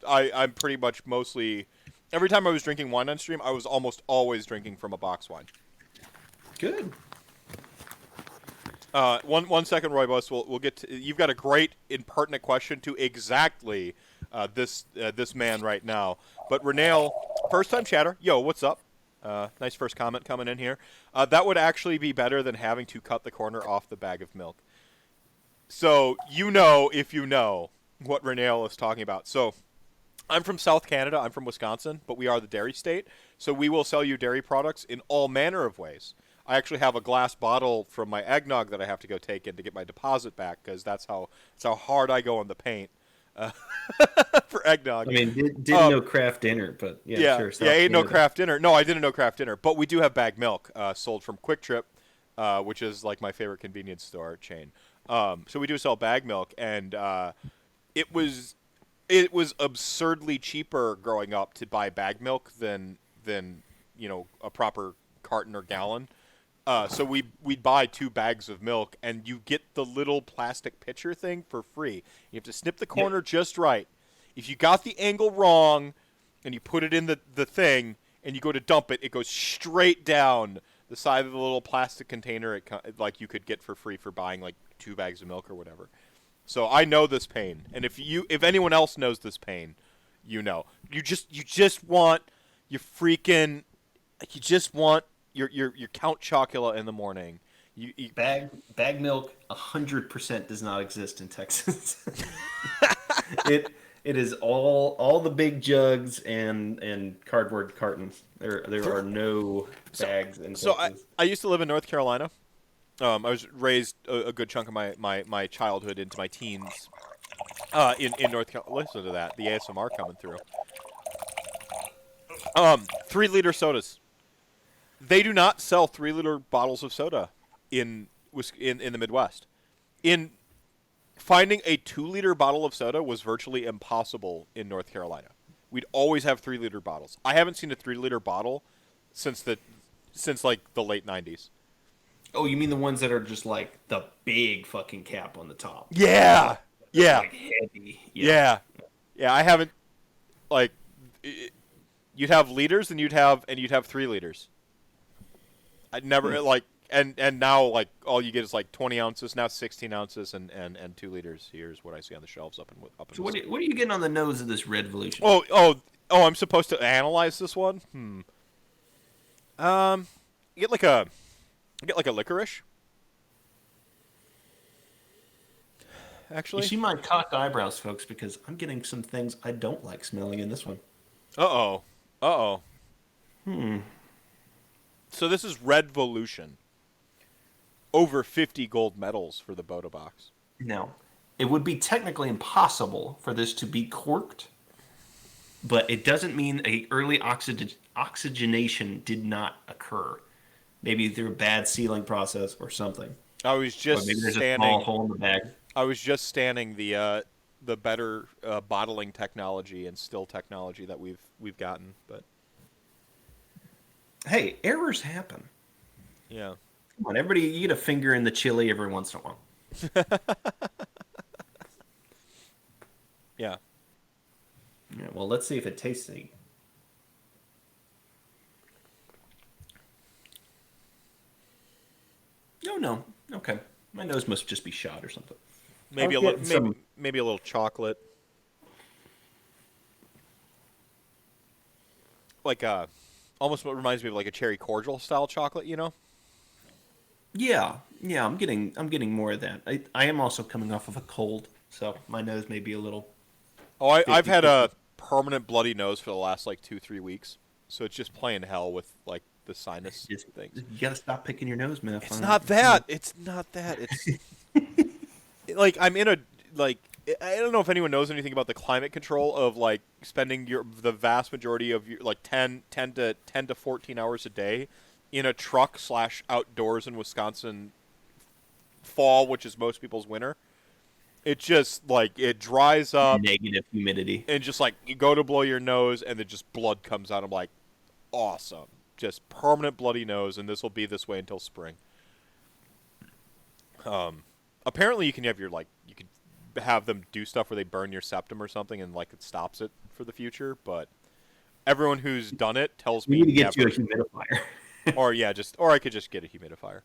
I'm pretty much mostly every time I was drinking wine on stream, I was almost always drinking from a box wine. Good. 1 second, Roybos. We'll get to. You've got a great impertinent question to exactly this man right now. But Renale, first time chatter. Yo, what's up? Nice first comment coming in here. That would actually be better than having to cut the corner off the bag of milk. So if you know what Renale is talking about. So I'm from South Canada. I'm from Wisconsin, but we are the dairy state. So we will sell you dairy products in all manner of ways. I actually have a glass bottle from my eggnog that I have to go take in to get my deposit back because that's how hard I go on the paint uh, for eggnog. I mean, didn't know craft dinner, but yeah, Yeah, sure. yeah, South ain't no Canada. craft dinner. No, I didn't know craft dinner, but we do have bag milk sold from Quick Trip, which is like my favorite convenience store chain. So we do sell bag milk, and it was it was absurdly cheaper growing up to buy bag milk than a proper carton or gallon. So we'd buy 2 bags of milk, and you get the little plastic pitcher thing for free. You have to snip the Yep. corner just right. If you got the angle wrong, and you put it in the thing, and you go to dump it, it goes straight down the side of the little plastic container. Like you could get for free for buying like 2 bags of milk or whatever. So I know this pain, and if anyone else knows this pain, you just want your freaking you just want your Count Chocula in the morning. You Bag milk 100% does not exist in Texas. it it is all the big jugs and cardboard cartons. There are no bags in so I Texas. I used to live in North Carolina. I was raised a good chunk of my childhood into my teens in North Carolina. Listen to that, the ASMR coming through. 3-liter sodas. They do not sell 3-liter bottles of soda in the Midwest. In finding a 2-liter bottle of soda was virtually impossible in North Carolina. We'd always have 3-liter bottles. I haven't seen a 3-liter bottle since like the late '90s. Oh, you mean the ones that are just like the big fucking cap on the top? Yeah, They're yeah, like heavy. Yeah. yeah, yeah. I haven't like you'd have liters and you'd have 3 liters. I'd never like and now like all you get is like 20 ounces, now 16 ounces and 2 liters. Here's what I see on the shelves up in So the what are you getting on the nose of this Red Revolution? oh, I'm supposed to analyze this one. Um, you get like a licorice. You Actually. see my cocked eyebrows, folks, because I'm getting some things I don't like smelling in this one. Uh oh. Uh oh. So this is Red Volution. Over 50 gold medals for the Boda box. Now, it would be technically impossible for this to be corked, but it doesn't mean a early oxygenation did not occur. Maybe through a bad sealing process or something. I was Or just maybe there's a small standing. hole in the bag. I was just standing the better bottling technology and still technology that we've gotten, but Hey, errors happen. yeah. Come on, everybody, you get a finger in the chili every once in a while. Yeah. Yeah, well, let's see if it tastes any. No, no. Okay. My nose must just be shot or something. Maybe I a was little getting some- maybe a little chocolate. Like almost what reminds me of like a cherry cordial style chocolate, you know? Yeah, yeah, I'm getting more of that. I am also coming off of a cold, so my nose may be a little Oh, I've had 50-50. a permanent bloody nose for the last like 2-3 weeks, so it's just playing hell with like the sinus Just, things. you gotta stop picking your nose, man. It's not that. It's not that. It's like I'm in a like I don't know if anyone knows anything about the climate control of like spending the vast majority of your like 10 to 14 hours a day in a truck / outdoors in Wisconsin fall, which is most people's winter. It just like it dries up Negative humidity. and just like you go to blow your nose and then just blood comes out. I'm like, awesome, just permanent bloody nose, and this will be this way until spring. Apparently you can have you could have them do stuff where they burn your septum or something and like it stops it for the future, but everyone who's done it tells We me need to get you a never. humidifier. Or I could just get a humidifier.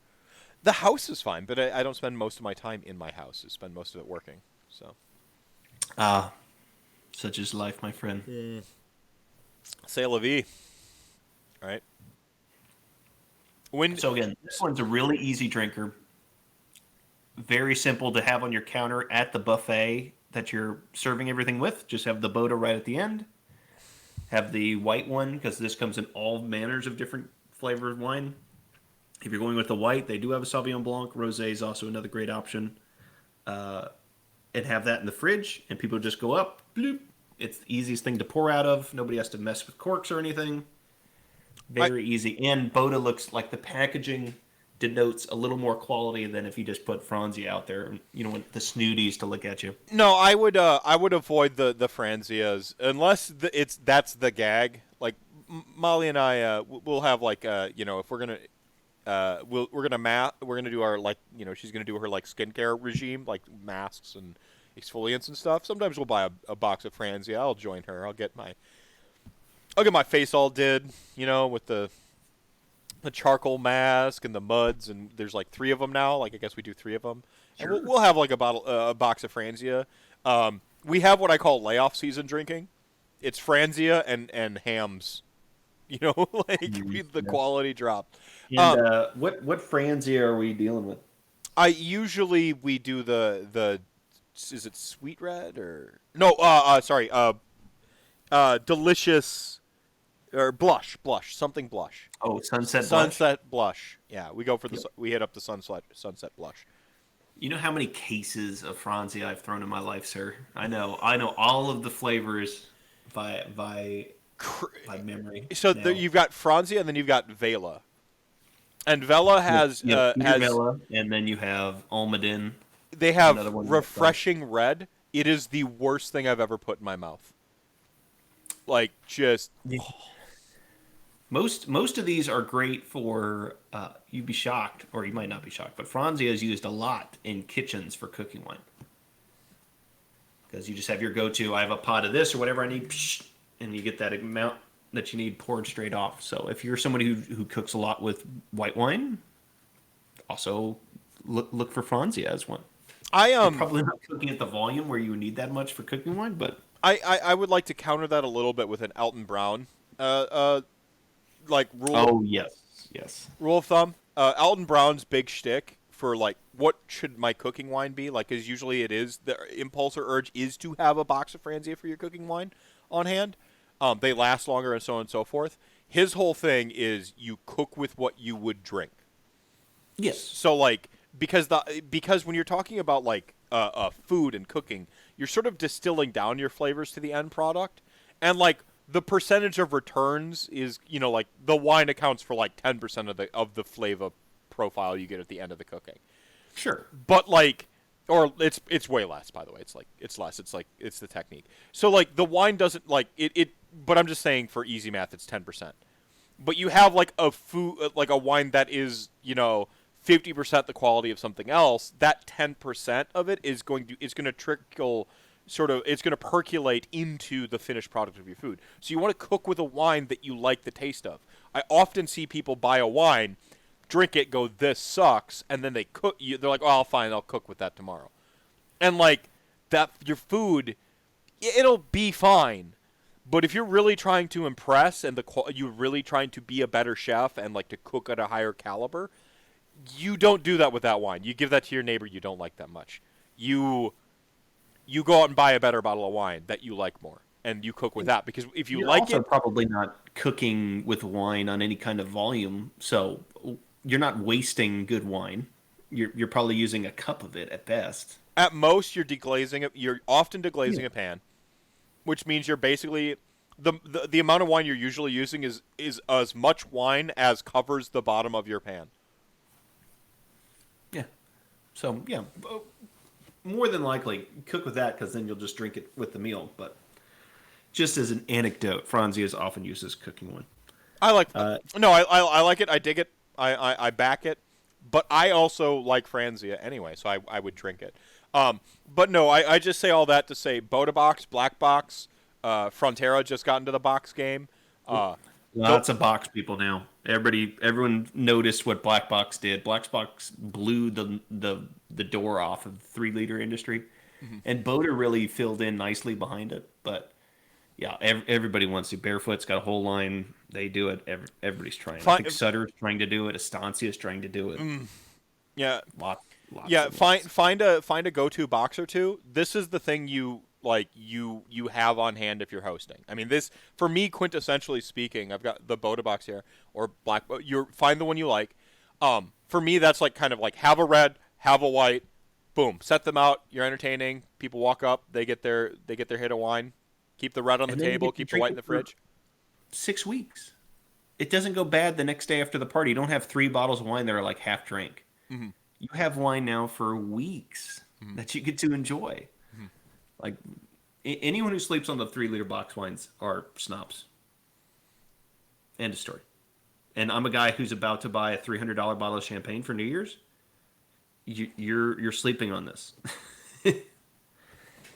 The house is fine, but I don't spend most of my time in my house. I spend most of it working. So Ah, such is life, my friend. c'est la vie. All right. When So again, this one's a really easy drinker. Very simple to have on your counter at the buffet that you're serving everything with. Just have the Boda right at the end. Have the white one, because this comes in all manners of different flavored wine. If you're going with the white, they do have a Sauvignon Blanc. Rosé is also another great option. And have that in the fridge, and people just go up. Bloop. It's the easiest thing to pour out of. Nobody has to mess with corks or anything. I Very easy. And Boda looks like the packaging denotes a little more quality than if you just put Franzia out there. You don't want the snooties to look at you. No, I would avoid the Franzias unless that's the gag. Like Molly and I we'll have like if we're gonna we're gonna do our like she's gonna do her like skincare regime like masks and exfoliants and stuff. Sometimes we'll buy a box of Franzia. I'll join her. I'll get my face all did with the charcoal mask and the muds, and there's like 3 of them now. Like I guess we do 3 of them, and Sure. we'll have like a box of Franzia. We have what I call layoff season drinking. It's Franzia and hams. Like the Yeah. quality drop. And what Franzia are we dealing with? We do the is it sweet red or no? Sorry. Delicious or blush something blush. Oh, Sunset Blush. Sunset blush. Yeah, we go for we hit up the sunset blush. You know how many cases of Franzia I've thrown in my life, sir? I know all of the flavors by memory. So Now. you've got Franzia and then you've got Vela. And Vela has Vela, and then you have Almaden. they have Another one refreshing red. It is the worst thing I've ever put in my mouth. Like just Yeah. Most of these are great for you'd be shocked, or you might not be shocked, but Franzia is used a lot in kitchens for cooking wine because you just have your go-to. I have a pot of this or whatever I need, and you get that amount that you need poured straight off. So if you're somebody who cooks a lot with white wine, also look for Franzia as one. I You're probably not cooking at the volume where you would need that much for cooking wine, but I would like to counter that a little bit with an Alton Brown like oh yes. rule of thumb. Alton Brown's big shtick for like what should my cooking wine be like is usually it is the impulse or urge is to have a box of Franzia for your cooking wine on hand. They last longer and so on and so forth. His whole thing is you cook with what you would drink. Yes. So like because when you're talking about like food and cooking, you're sort of distilling down your flavors to the end product, and like the percentage of returns is like the wine accounts for like 10% of the flavor profile you get at the end of the cooking. Sure. But like or it's way less, by the way. It's less. It's the technique. So like the wine doesn't like it but I'm just saying for easy math it's 10%. But you have like a wine that is, 50% the quality of something else, that 10% of it is going to trickle it's going to percolate into the finished product of your food. So you want to cook with a wine that you like the taste of. I often see people buy a wine, drink it, go, this sucks, and then they're like, oh, fine, I'll cook with that tomorrow. And like that, your food, it'll be fine. But if you're really trying to impress and you're really trying to be a better chef and like to cook at a higher caliber, you don't do that with that wine. You give that to your neighbor you don't like that much. You go out and buy a better bottle of wine that you like more, and you cook with that because if you You're like also it, probably not cooking with wine on any kind of volume, so you're not wasting good wine. You're probably using a cup of it at best. at most you're deglazing it. You're often deglazing a pan, which means you're basically the amount of wine you're usually using is as much wine as covers the bottom of your pan. Yeah. So yeah, more than likely cook with that because then you'll just drink it with the meal. But just as an anecdote, Franzia is often used as cooking wine. I like no, I like it. I dig it. I back it. But I also like Franzia anyway, so I would drink it. But no, I just say all that to say Boda Box, Black Box, Frontera just got into the box game. Lots of box people now. Everyone noticed what Black Box did. Black Box blew the door off of the 3-liter industry, and Boda really filled in nicely behind it. But yeah, everybody wants to. Barefoot's got a whole line. They do it. Everybody's trying. I think Sutter's trying to do it. Estancia's trying to do it. Yeah, Lots yeah. and Find a go-to box or two. This is the thing you have on hand if you're hosting. I mean, this for me, quintessentially speaking, I've got the Boda Box here or Black. You find the one you like. For me, that's like kind of like have a red, have a white, boom, set them out. You're entertaining. People walk up, they get their hit of wine. Keep the red on the And then you table. get to Keep the drink white in it the for fridge. 6 weeks. It doesn't go bad the next day after the party. You don't have 3 bottles of wine that are like half drink. Mm-hmm. You have wine now for weeks Mm-hmm. that you get to enjoy. Mm-hmm. Like anyone who sleeps on the 3 liter box wines are snobs. End of story. And I'm a guy who's about to buy a $300 bottle of champagne for New Year's. You're sleeping on this.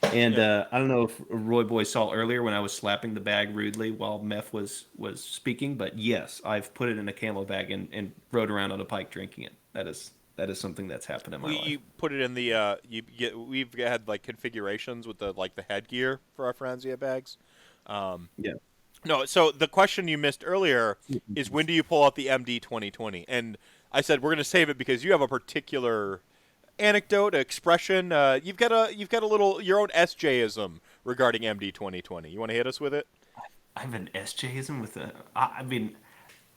And Yeah. I don't know if Roy Boy saw earlier when I was slapping the bag rudely while Meph was speaking, but yes, I've put it in a camo bag and rode around on a pike drinking it. That is something that's happened in my life. You put it in the we've had like configurations with the headgear for our Franzia bags. Um, Yeah. no, so the question you missed earlier is when do you pull out the MD 2020? And I said we're going to save it because you have a particular anecdote, expression. You've got a little your own SJism regarding MD 2020. You want to hit us with it? I have an SJism with I mean,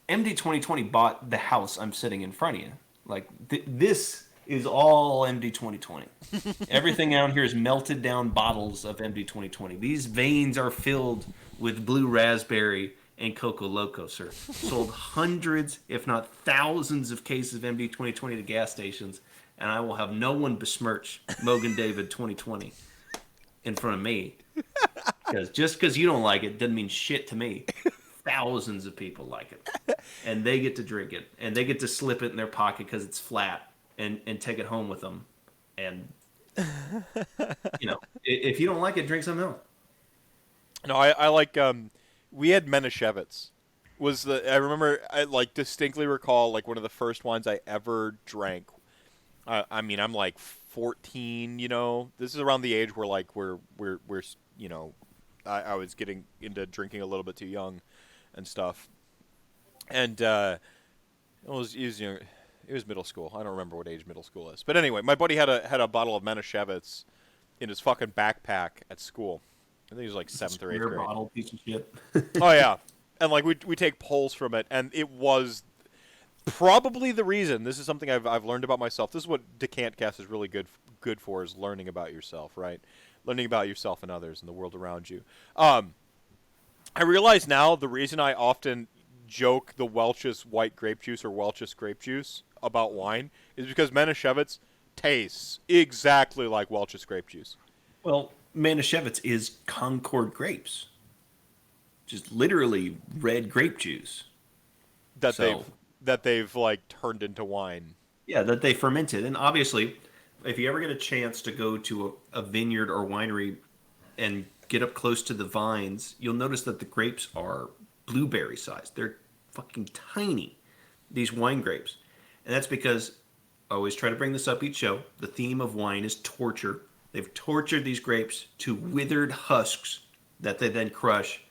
MD 2020 bought the house I'm sitting in front of you. Like, this is all MD 2020. Everything out here is melted down bottles of MD 2020. These veins are filled with blue raspberry and Coco Loco, sir. Sold hundreds, if not thousands, of cases of MD 2020 to gas stations, and I will have no one besmirch Mogan David 2020 in front of me. Because just because you don't like it doesn't mean shit to me. Thousands of people like it, and they get to drink it, and they get to slip it in their pocket because it's flat, and take it home with them. And if you don't like it, drink something else. No, I like we had Menashevitz. I remember I like distinctly recall like one of the first wines I ever drank. I mean, I'm like 14, This is around the age where like we're I was getting into drinking a little bit too young and stuff. And it was middle school. I don't remember what age middle school is. But anyway, my buddy had a bottle of Menashevitz in his fucking backpack at school. I think he was like seventh or eighth Square grade. bottle piece of shit. Oh yeah, and like we take polls from it, and it was probably the reason. This is something I've learned about myself. This is what DecantCast is really good for, is learning about yourself, right? Learning about yourself and others and the world around you. I realize now the reason I often joke the Welch's white grape juice or Welch's grape juice about wine is because Menashevitz tastes exactly like Welch's grape juice. Well, Manischewitz is Concord grapes, just literally red grape juice. That So they've like turned into wine. yeah, that they fermented, and obviously, if you ever get a chance to go to a vineyard or winery and get up close to the vines, you'll notice that the grapes are blueberry sized. They're fucking tiny, these wine grapes. And that's because I always try to bring this up each show. The theme of wine is torture. They've tortured these grapes to withered husks that they then crush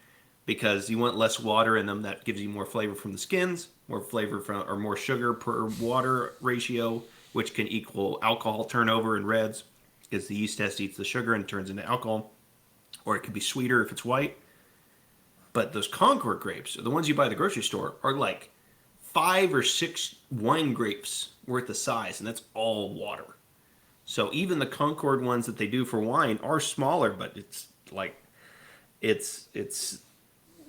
because you want less water in them. That gives you more flavor from the skins, more flavor from, or more sugar per water ratio, which can equal alcohol turnover in reds because the yeast test eats the sugar and turns into alcohol. Or it could be sweeter if it's white. But those Concord grapes, the ones you buy at the grocery store, are like 5 or 6 wine grapes worth of size, and that's all water. So even the Concord ones that they do for wine are smaller, but it's like it's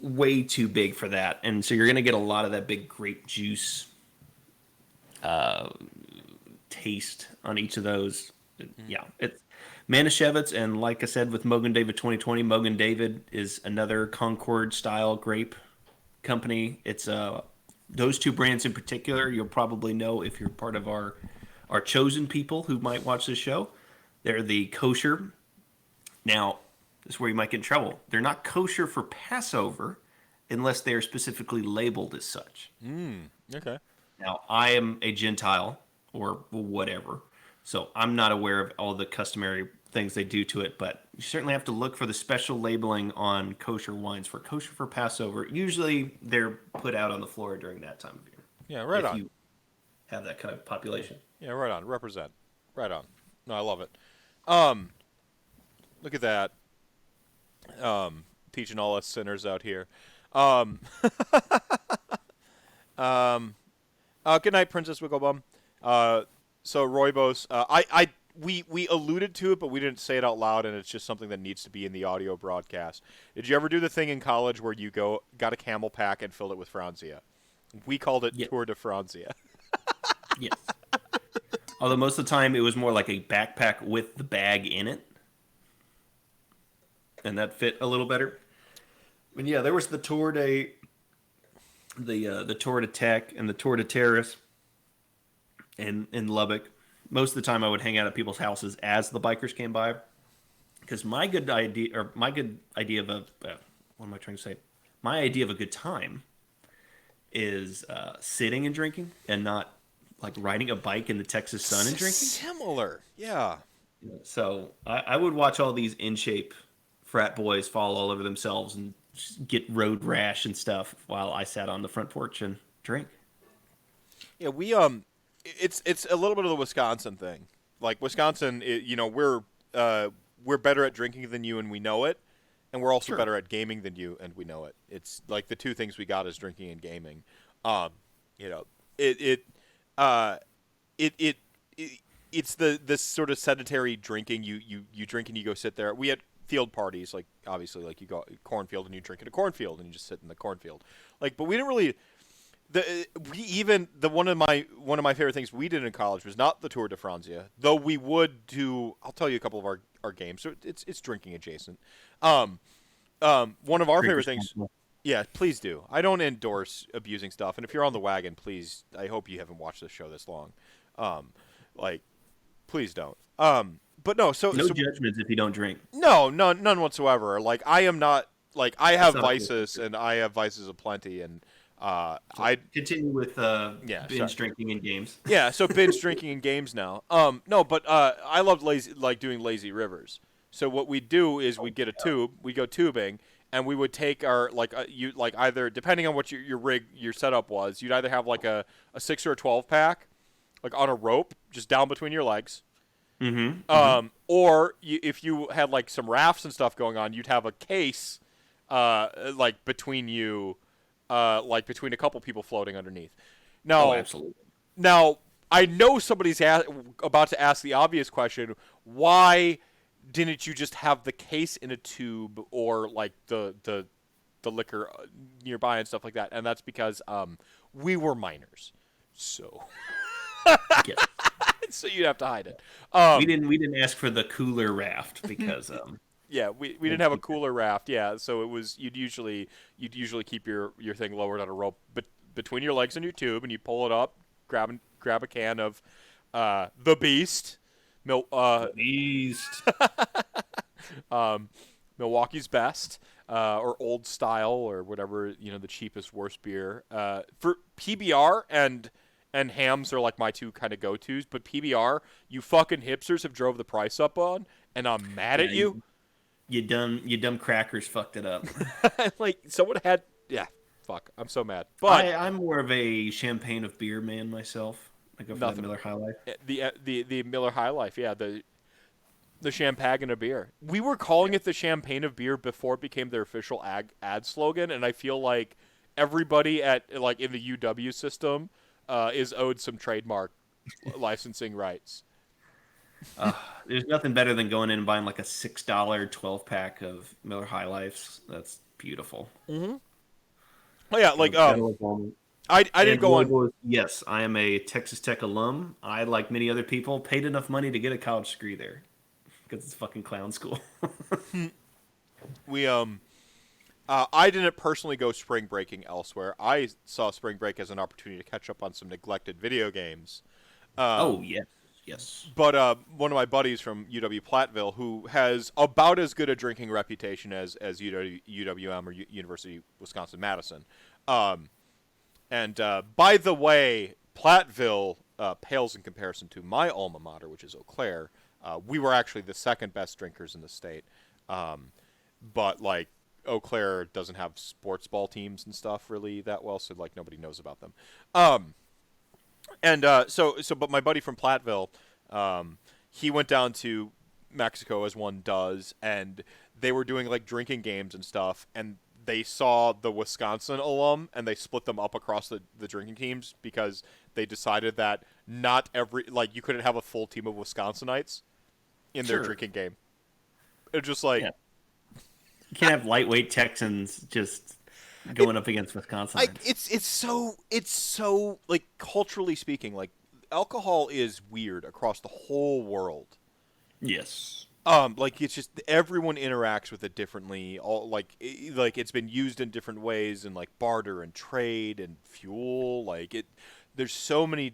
way too big for that, and so you're gonna get a lot of that big grape juice taste on each of those. Yeah, it's Manischewitz, and like I said with Mogan David 2020, Mogan David is another Concord style grape company. It's those two brands in particular. You'll probably know if you're part of our chosen people who might watch this show. They're the kosher. Now, this is where you might get in trouble. They're not kosher for Passover unless they are specifically labeled as such. Okay. Now, I am a Gentile or whatever, so I'm not aware of all the customary things they do to it, but you certainly have to look for the special labeling on kosher wines. For kosher for Passover, usually they're put out on the floor during that time of year. Yeah, right if on. you have that kind of population. Yeah, right on. Represent. Right on. No, I love it. Look at that. Teaching all us sinners out here. Good night, Princess Wigglebum. So Roybos, we alluded to it, but we didn't say it out loud, and it's just something that needs to be in the audio broadcast. Did you ever do the thing in college where you got a camel pack and filled it with Franzia? We called it Yeah. Tour de Franzia. Yes. Although most of the time it was more like a backpack with the bag in it, and that fit a little better. And yeah, there was the Tour de the Tour de Tech and the Tour de Terrace in Lubbock. Most of the time, I would hang out at people's houses as the bikers came by, because my good idea of a what am I trying to say? My idea of a good time is sitting and drinking, and not like riding a bike in the Texas sun and drinking. Similar, yeah. So I would watch all these in shape frat boys fall all over themselves and just get road rash and stuff while I sat on the front porch and drink. Yeah, it's a little bit of the Wisconsin thing. Like Wisconsin, we're better at drinking than you, and we know it, and we're also Sure. better at gaming than you, and we know it. It's like the two things we got is drinking and gaming. Um, you know, it it's this sort of sedentary drinking. You drink and you go sit there. We had field parties, like obviously, like you go cornfield and you drink in a cornfield and you just sit in the cornfield. Like, but we didn't really. One of my favorite things we did in college was not the Tour de Franzia, though we would do. I'll tell you a couple of our games. So it's drinking adjacent. One of our favorite things. Yeah, please do. I don't endorse abusing stuff, and if you're on the wagon, please. I hope you haven't watched this show this long. Please don't. But no. So Judgments if you don't drink. no, none whatsoever. Like I am not. Like I have not vices, and I have vices aplenty, and I Continue with Yeah, binge sorry. drinking in games. Yeah, so binge drinking in games now. No, but I loved doing lazy rivers. So what we'd do is we'd get a tube, we'd go tubing, and we would take our either depending on what your setup was, you'd either have like a 6 or a 12 pack, like on a rope, just down between your legs. Or if you had like some rafts and stuff going on, you'd have a case, like between you. Like between a couple people floating underneath. Now, Absolutely. Now, I know somebody's about to ask the obvious question: why didn't you just have the case in a tube or like the liquor nearby and stuff like that? And that's because we were minors, so Yes. so you'd have to hide it. We didn't ask for the cooler raft because Yeah, we didn't have a cooler raft. Yeah, so it was you'd usually keep your thing lowered on a rope between your legs and your tube, and you pull it up, grab a can of the Beast, Beast. Milwaukee's Best, or Old Style, or whatever the cheapest worst beer. For PBR and hams are like my two kind of go-tos, but PBR, you fucking hipsters have drove the price up on, and I'm mad at you. You dumb crackers fucked it up. Like someone had, yeah, fuck. I'm so mad. But I'm more of a champagne of beer man myself. I go for that Miller High Life. The Miller High Life, yeah, the champagne of beer. We were calling it the champagne of beer before it became their official ad slogan, and I feel like everybody in the UW system is owed some trademark licensing rights. There's nothing better than going in and buying like a $6 12 pack of Miller High Lifes. That's beautiful. Oh yeah, like I didn't go on. Yes, I am a Texas Tech alum. I, like many other people, paid enough money to get a college degree there because it's a fucking clown school. I didn't personally go spring breaking elsewhere. I saw spring break as an opportunity to catch up on some neglected video games. Oh yes. Yes. But one of my buddies from UW Platteville, who has about as good a drinking reputation as UWM or University of Wisconsin-Madison. And by the way, Platteville pales in comparison to my alma mater, which is Eau Claire. We were actually the second best drinkers in the state. But like Eau Claire doesn't have sports ball teams and stuff really that well, so like nobody knows about them. But my buddy from Platteville, he went down to Mexico as one does, and they were doing like drinking games and stuff, and they saw the Wisconsin alum and they split them up across the drinking teams because they decided that not every you couldn't have a full team of Wisconsinites in their Sure. drinking game. It's just like you can't have lightweight Texans just going up against Wisconsin. it's so like culturally speaking, like alcohol is weird across the whole world. Yes. Like it's just everyone interacts with it differently. All like it's been used in different ways in like barter and trade and fuel. Like it, there's so many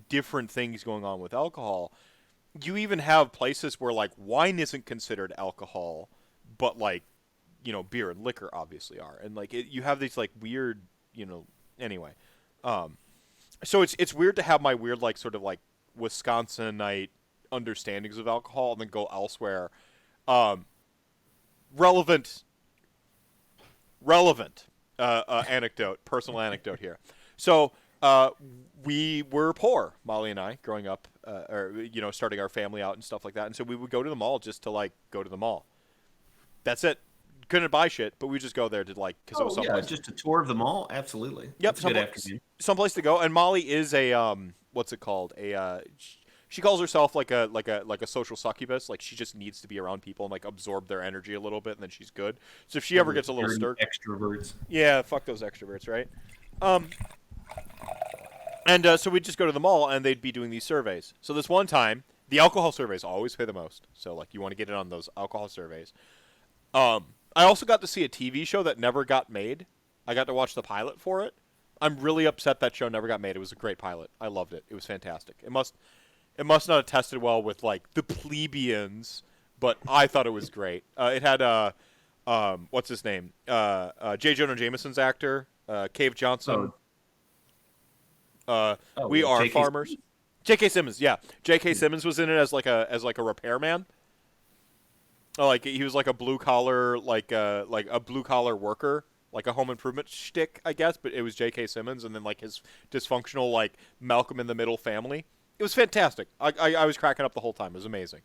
different things going on with alcohol. You even have places where like wine isn't considered alcohol, but like beer and liquor obviously are, and like you have these like weird anyway. So it's weird to have my weird like sort of like Wisconsinite understandings of alcohol and then go elsewhere. Relevant anecdote, personal anecdote here. So we were poor, Molly and I, growing up, or starting our family out and stuff like that, and so we would go to the mall just to like go to the mall. That's it. Couldn't buy shit, but we just go there to like because it was someplace. Just a tour of the mall. Absolutely. Yep, someplace to go. And Molly is a what's it called? She calls herself like a social succubus. Like she just needs to be around people and like absorb their energy a little bit, and then she's good. So if she ever gets a little stirred, extroverts. Yeah, fuck those extroverts, right? So we'd just go to the mall and they'd be doing these surveys. So this one time, the alcohol surveys always pay the most. So like you want to get in on those alcohol surveys. I also got to see a TV show that never got made. I got to watch the pilot for it. I'm really upset that show never got made. It was a great pilot. I loved it. It was fantastic. It must not have tested well with like the plebeians, but I thought it was great. It had what's his name? J. Jonah Jameson's actor, Cave Johnson. We Are Farmers. J.K. Simmons, yeah. J.K. Simmons was in it as like a repairman. Like he was like a blue collar worker, like a home improvement shtick, I guess. But it was J.K. Simmons, and then like his dysfunctional like Malcolm in the Middle family. It was fantastic. I was cracking up the whole time. It was amazing.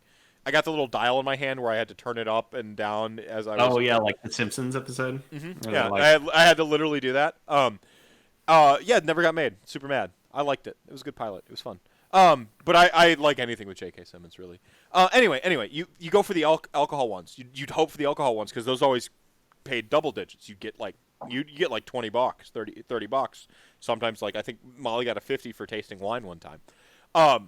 I got the little dial in my hand where I had to turn it up and down as I was. Oh yeah, like the Simpsons episode. Mm-hmm. Yeah, I had to literally do that. Yeah, it never got made. Super mad. I liked it. It was a good pilot. It was fun. But I like anything with J.K. Simmons, really. Anyway, you go for the alcohol ones. You'd hope for the alcohol ones because those always paid double digits. You get like $20, $30. Sometimes like I think Molly got a 50 for tasting wine one time. I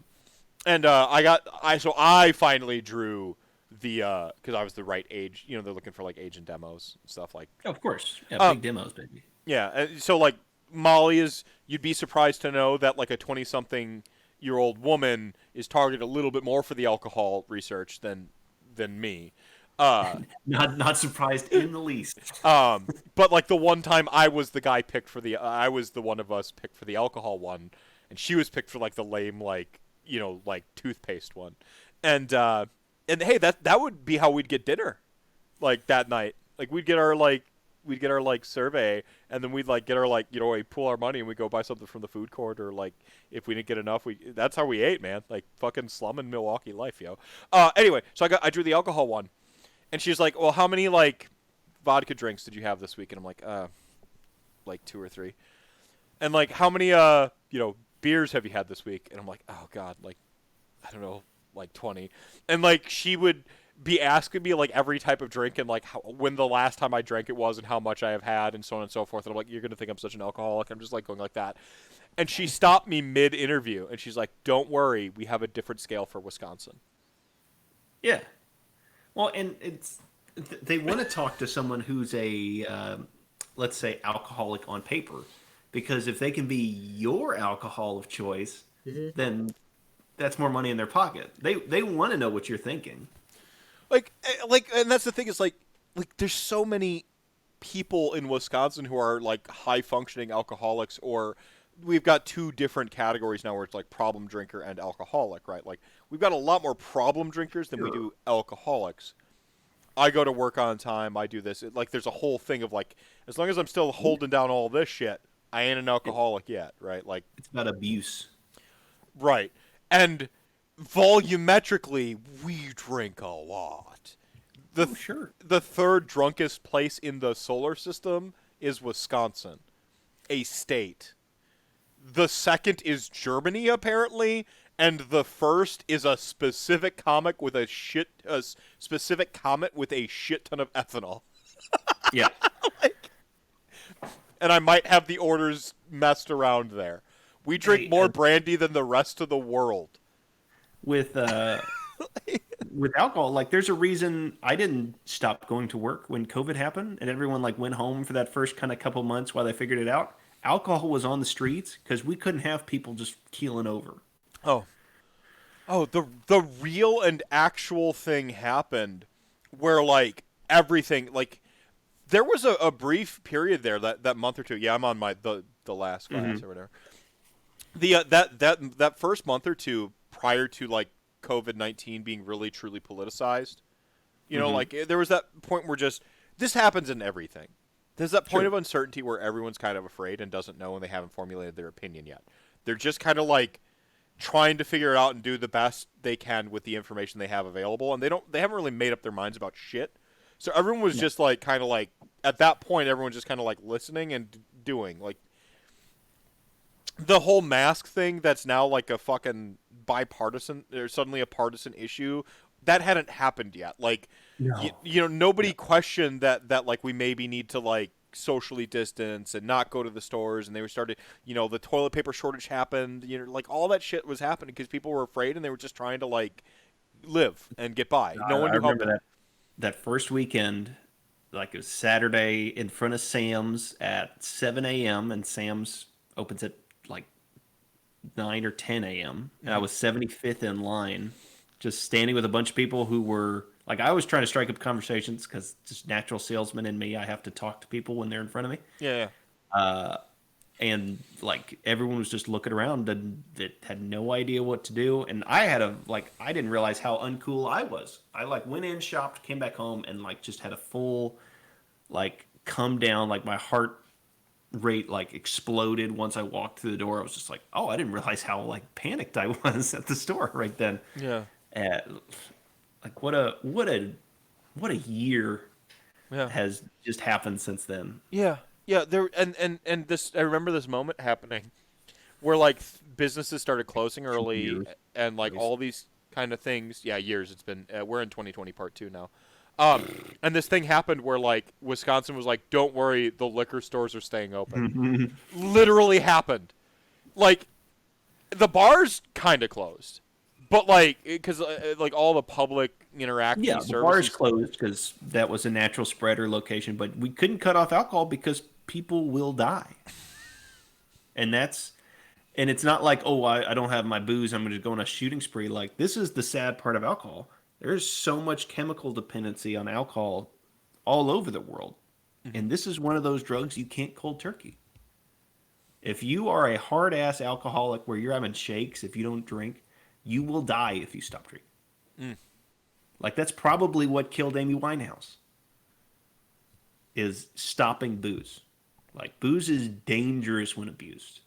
finally drew the because I was the right age. They're looking for like agent demos and stuff like. Of course, yeah, big demos, baby. Yeah, so like Molly you'd be surprised to know that like a 20-something-year-old woman is targeted a little bit more for the alcohol research than me. Not surprised in the least. But like the one time I was the guy picked for I was the one of us picked for the alcohol one, and she was picked for like the lame like toothpaste one, and hey, that would be how we'd get dinner, like that night. Like we'd get our survey, and then we'd like get our we pool our money and we go buy something from the food court, or like if we didn't get enough, that's how we ate, man. Like fucking slum in Milwaukee life, yo. Anyway, so I drew the alcohol one, and she's like, well, how many like vodka drinks did you have this week? And I'm like, like 2 or 3. And like, how many beers have you had this week? And I'm like, oh god, like I don't know, like 20. And like she would be asking me like every type of drink and like when the last time I drank it was and how much I have had and so on and so forth. And I'm like, you're gonna think I'm such an alcoholic. I'm just like going like that. And she stopped me mid-interview and she's like, don't worry, we have a different scale for Wisconsin. Yeah. Well, and they want to talk to someone who's a let's say alcoholic on paper, because if they can be your alcohol of choice, then that's more money in their pocket. They want to know what you're thinking. Like, and that's the thing is like there's so many people in Wisconsin who are like high functioning alcoholics, or we've got 2 different categories now where it's like problem drinker and alcoholic, right? Like we've got a lot more problem drinkers than we do alcoholics. I go to work on time. I do this. Like there's a whole thing of like, as long as I'm still holding down all this shit, I ain't an alcoholic yet, right? Like it's about abuse, right? And volumetrically, we drink a lot. The Oh, sure. the third drunkest place in the solar system is Wisconsin, a state. The second is Germany, apparently, and the first is a specific comic with a specific comet with a shit ton of ethanol. Yeah. And I might have the orders messed around there. We drink Hey, more brandy than the rest of the world. with with alcohol, like there's a reason I didn't stop going to work when COVID happened and everyone like went home for that first kind of couple months while they figured it out. Alcohol was on the streets because we couldn't have people just keeling over. Oh, the real and actual thing happened, where like everything like there was a brief period there that month or two. Yeah, I'm on the last class or whatever. The that first month or two prior to like COVID-19 being really truly politicized, you know, like there was that point where just this happens in everything. There's that point Sure. of uncertainty where everyone's kind of afraid and doesn't know and they haven't formulated their opinion yet. They're just kind of like trying to figure it out and do the best they can with the information they have available, and they haven't really made up their minds about shit. So everyone was just like kind of like at that point everyone's just kind of like listening and doing like the whole mask thing that's now like a fucking bipartisan or suddenly a partisan issue that hadn't happened yet. Like No. you know nobody questioned that like we maybe need to like socially distance and not go to the stores, and they were started, you know, the toilet paper shortage happened, you know, like all that shit was happening because people were afraid and they were just trying to like live and get by. No one I knew how remember that first weekend, like it was Saturday in front of Sam's at 7 a.m. and Sam's opens at like 9 or 10 a.m. And I was 75th in line, just standing with a bunch of people who were like, I was trying to strike up conversations because just natural salesman in me, I have to talk to people when they're in front of me. yeah. And like everyone was just looking around and that had no idea what to do. And I had I didn't realize how uncool I was. I like went in, shopped, came back home, and like just had a full like come down, like my heart rate like exploded once I walked through the door. I was just like, oh, I didn't realize how like panicked I was at the store right then. Yeah. Uh, like what a year Yeah. has just happened since then. Yeah. Yeah, there and this I remember this moment happening where like businesses started closing early Years, and like at least. all these kind of things. Yeah, years. It's been we're in 2020 part 2 now. And this thing happened where like Wisconsin was like, "Don't worry, the liquor stores are staying open." Literally happened. Like the bars kind of closed. But like cuz like all the public interaction Yeah, the services bar is closed because that was a natural spreader location, but we couldn't cut off alcohol because people will die. And it's not like, oh, I don't have my booze, I'm going to go on a shooting spree. Like, this is the sad part of alcohol. There's so much chemical dependency on alcohol all over the world. And this is one of those drugs you can't cold turkey. If you are a hard ass alcoholic where you're having shakes, if you don't drink, you will die if you stop drinking. Like that's probably what killed Amy Winehouse. Is stopping booze. Like booze is dangerous when abused,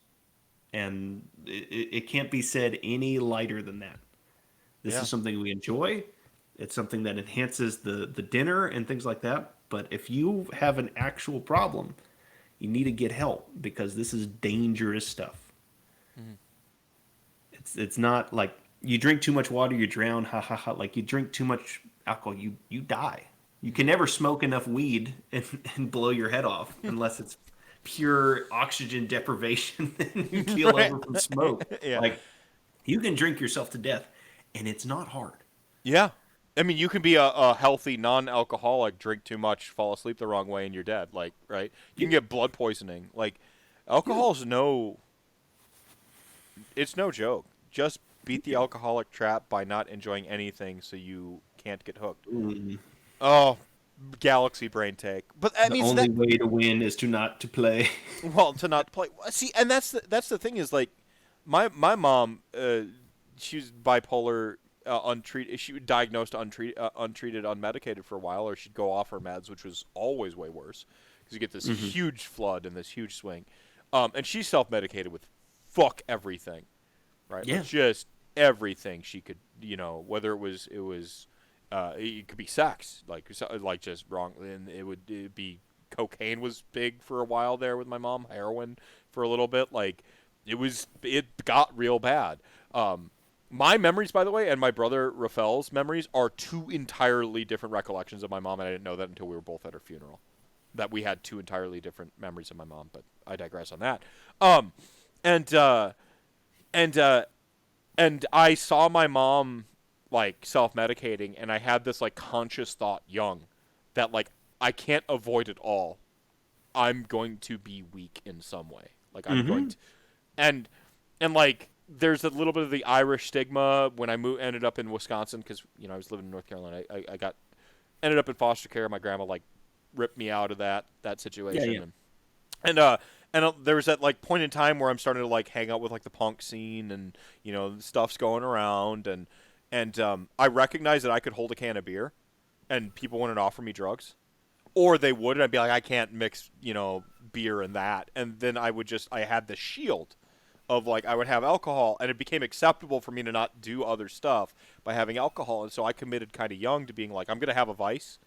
and it can't be said any lighter than that. This Yeah. is something we enjoy. It's something that enhances the dinner and things like that. But if you have an actual problem, you need to get help because this is dangerous stuff. It's not like you drink too much water, you drown, ha ha ha. Like you drink too much alcohol, you die. You can never smoke enough weed and blow your head off unless it's pure oxygen deprivation and you keel Right. over from smoke. Yeah. Like you can drink yourself to death, and it's not hard. Yeah. I mean, you can be a healthy non-alcoholic, drink too much, fall asleep the wrong way, and you're dead. Like, right? You can get blood poisoning. Like, alcohol's it's no joke. Just beat the alcoholic trap by not enjoying anything so you can't get hooked. Oh, galaxy brain take. But I The mean, only way to win is to not to play. well, to not play. See, and that's the thing is like, my mom, she was bipolar, untreated. She was diagnosed untreated, unmedicated for a while, or she'd go off her meds, which was always way worse because you get this huge flood and this huge swing. And she self-medicated with fuck everything, right? Yeah. Like just everything she could, you know, whether it was it could be sex, like just wrong, and it'd be cocaine was big for a while there with my mom, heroin for a little bit. Like it got real bad. My memories, by the way, and my brother Rafael's memories are two entirely different recollections of my mom, and I didn't know that until we were both at her funeral. That we had two entirely different memories of my mom, but I digress on that. And and and I saw my mom like self-medicating, and I had this like conscious thought young that like I can't avoid it all. I'm going to be weak in some way. Like I'm going to, and like there's a little bit of the Irish stigma when I ended up in Wisconsin because I was living in North Carolina. I ended up in foster care. My grandma like ripped me out of that situation. Yeah. And there was that like point in time where I'm starting to like hang out with like the punk scene and stuff's going around and I recognized that I could hold a can of beer and people wouldn't offer me drugs. Or they would, and I'd be like, I can't mix, beer and that. And then I had the shield of, like, I would have alcohol, and it became acceptable for me to not do other stuff by having alcohol. And so I committed kind of young to being like, I'm going to have a vice.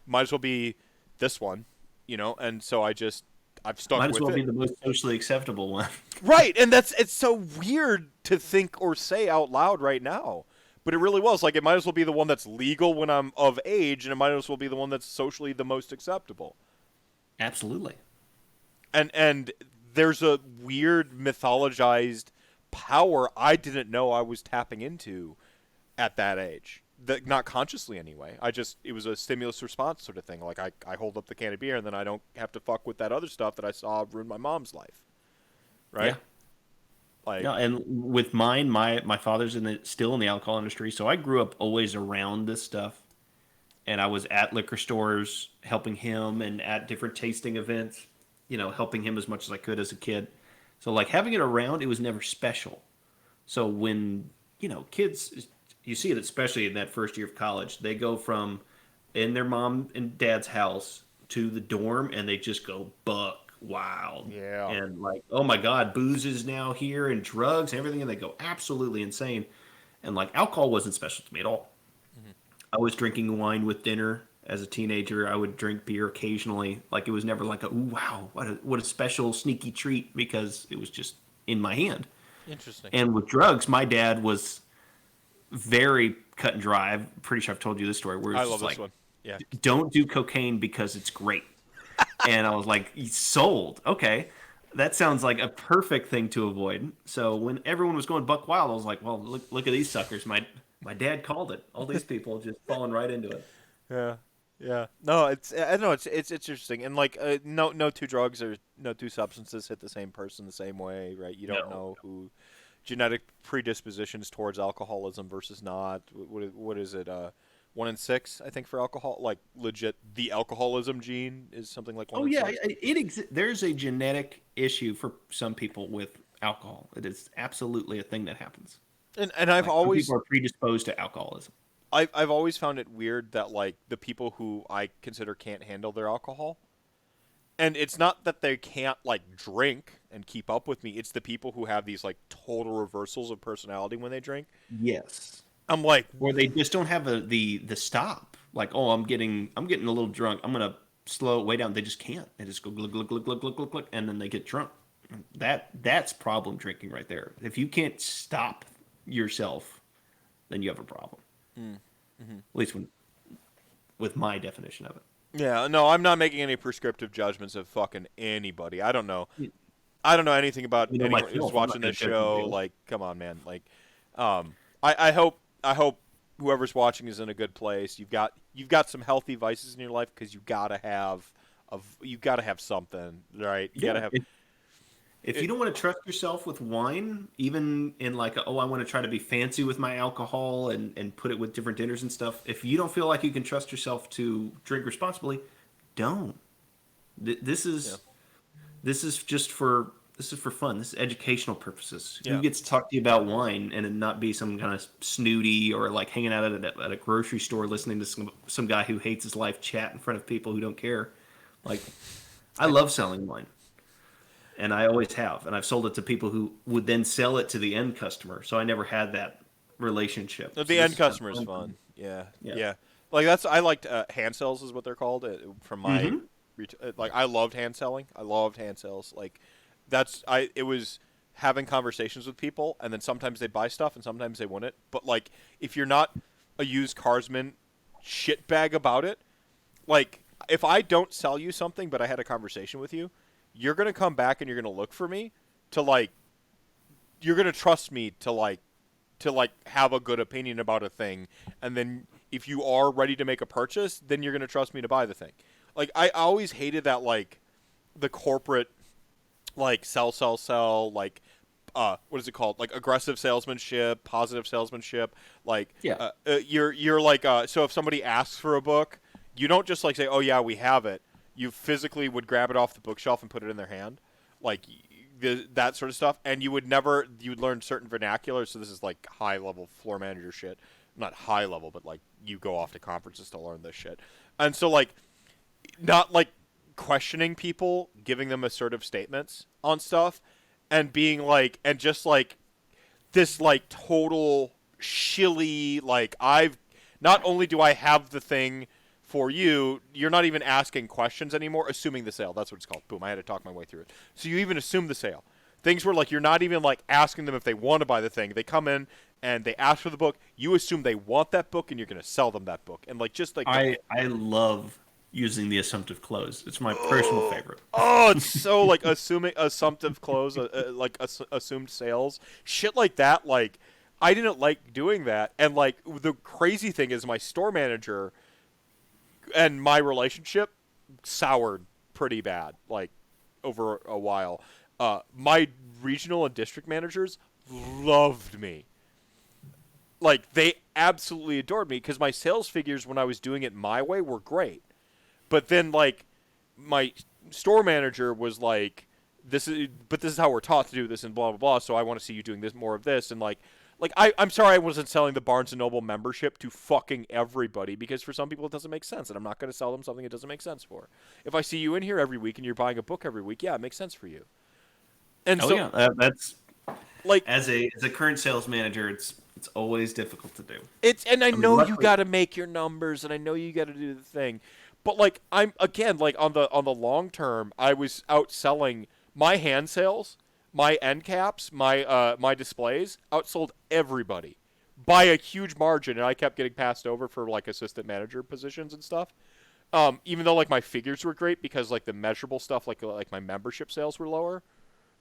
Might as well be this one, And so I've stuck with it. Might as well be the most socially acceptable one. Right, and it's so weird to think or say out loud right now. But it really was. Like, it might as well be the one that's legal when I'm of age, and it might as well be the one that's socially the most acceptable. Absolutely. And there's a weird mythologized power I didn't know I was tapping into at that age. Not consciously, anyway. It was a stimulus response sort of thing. Like, I hold up the can of beer, and then I don't have to fuck with that other stuff that I saw ruin my mom's life. Right? Yeah. Like, no, and with mine, my father's still in the alcohol industry, so I grew up always around this stuff, and I was at liquor stores helping him, and at different tasting events, helping him as much as I could as a kid. So like having it around, it was never special. So when kids, you see it especially in that first year of college, they go from in their mom and dad's house to the dorm, and they just go buck wild. Yeah. And like, oh my God, booze is now here and drugs and everything, and they go absolutely insane. And like alcohol wasn't special to me at all. Mm-hmm. I was drinking wine with dinner as a teenager. I would drink beer occasionally. Like it was never like ooh, wow, what a special sneaky treat, because it was just in my hand. Interesting. And with drugs, my dad was very cut and dry. I'm pretty sure I've told you this story where I love this one. Yeah. Don't do cocaine because it's great. And I was like, sold. Okay. That sounds like a perfect thing to avoid. So when everyone was going buck wild, I was like, well, look at these suckers. My dad called it. All these people just falling right into it. Yeah. Yeah. No, it's interesting. And like no two drugs or no two substances hit the same person the same way, right? You don't know who genetic predispositions towards alcoholism versus not. What is it? 1 in 6, I think, for alcohol. Like legit, the alcoholism gene is something like 1 in 6. There's a genetic issue for some people with alcohol. It is absolutely a thing that happens. And I've always people are predisposed to alcoholism. I've always found it weird that like the people who I consider can't handle their alcohol, and it's not that they can't like drink and keep up with me. It's the people who have these like total reversals of personality when they drink. Yes. I'm like, or they just don't have the stop. Like, oh, I'm getting a little drunk. I'm gonna slow it way down. They just can't. They just go glug glug glug glug glug glug glug, and then they get drunk. That's problem drinking right there. If you can't stop yourself, then you have a problem. Mm-hmm. At least with my definition of it. Yeah, no, I'm not making any prescriptive judgments of fucking anybody. I don't know. I don't know anything about anyone who's watching this show. Like, come on, man. Like, I hope whoever's watching is in a good place. You've got some healthy vices in your life because you gotta have something, right? You gotta have. If you don't want to trust yourself with wine, even in like, I want to try to be fancy with my alcohol and put it with different dinners and stuff. If you don't feel like you can trust yourself to drink responsibly, don't. This is just for fun. This is educational purposes. Yeah. Who gets to talk to you about wine and it not be some kind of snooty or like hanging out at a grocery store listening to some guy who hates his life chat in front of people who don't care. Like, I love selling wine. And I always have. And I've sold it to people who would then sell it to the end customer. So I never had that relationship. The end customer is fun. Yeah. Like I liked hand sales is what they're called from my Mm-hmm. like I loved hand selling. I loved hand sales. Like it was having conversations with people, and then sometimes they'd buy stuff and sometimes they wouldn't. But like if you're not a used carsman shitbag about it, like if I don't sell you something but I had a conversation with you, you're gonna come back and you're gonna look for me to like you're gonna trust me to like have a good opinion about a thing, and then if you are ready to make a purchase, then you're gonna trust me to buy the thing. Like I always hated that like the corporate like sell like what is it called, like aggressive salesmanship, positive salesmanship, like Yeah. you're like so if somebody asks for a book, you don't just like say, oh yeah, we have it. You physically would grab it off the bookshelf and put it in their hand, like that sort of stuff, and you would learn certain vernacular. So this is like high level floor manager shit, not high level, but like you go off to conferences to learn this shit, and so like not like questioning people, giving them assertive statements on stuff, and being like, and just like this like total shilly, like I've not only do I have the thing for you, you're not even asking questions anymore, assuming the sale. That's what it's called. Boom, I had to talk my way through it. So you even assume the sale. Things where like you're not even like asking them if they want to buy the thing. They come in and they ask for the book. You assume they want that book and you're going to sell them that book. And like just like I love using the assumptive close. It's my personal favorite. oh, it's so like assuming assumptive close, like assumed sales, shit like that. Like, I didn't like doing that, and like the crazy thing is, my store manager and my relationship soured pretty bad, like over a while. My regional and district managers loved me. Like they absolutely adored me because my sales figures when I was doing it my way were great. But then like my store manager was like, this is how we're taught to do this and blah blah blah. So I want to see you doing this more of this and like I'm sorry I wasn't selling the Barnes and Noble membership to fucking everybody because for some people it doesn't make sense and I'm not going to sell them something it doesn't make sense for. If I see you in here every week and you're buying a book every week, yeah, it makes sense for you. And Oh so yeah, that's like as a current sales manager, it's always difficult to do. it's and I I mean, know you luckily, got to make your numbers and I know you got to do the thing. But like I'm again like on the long term, I was outselling my hand sales, my end caps, my displays, outsold everybody by a huge margin, and I kept getting passed over for like assistant manager positions and stuff. Even though like my figures were great because like the measurable stuff like my membership sales were lower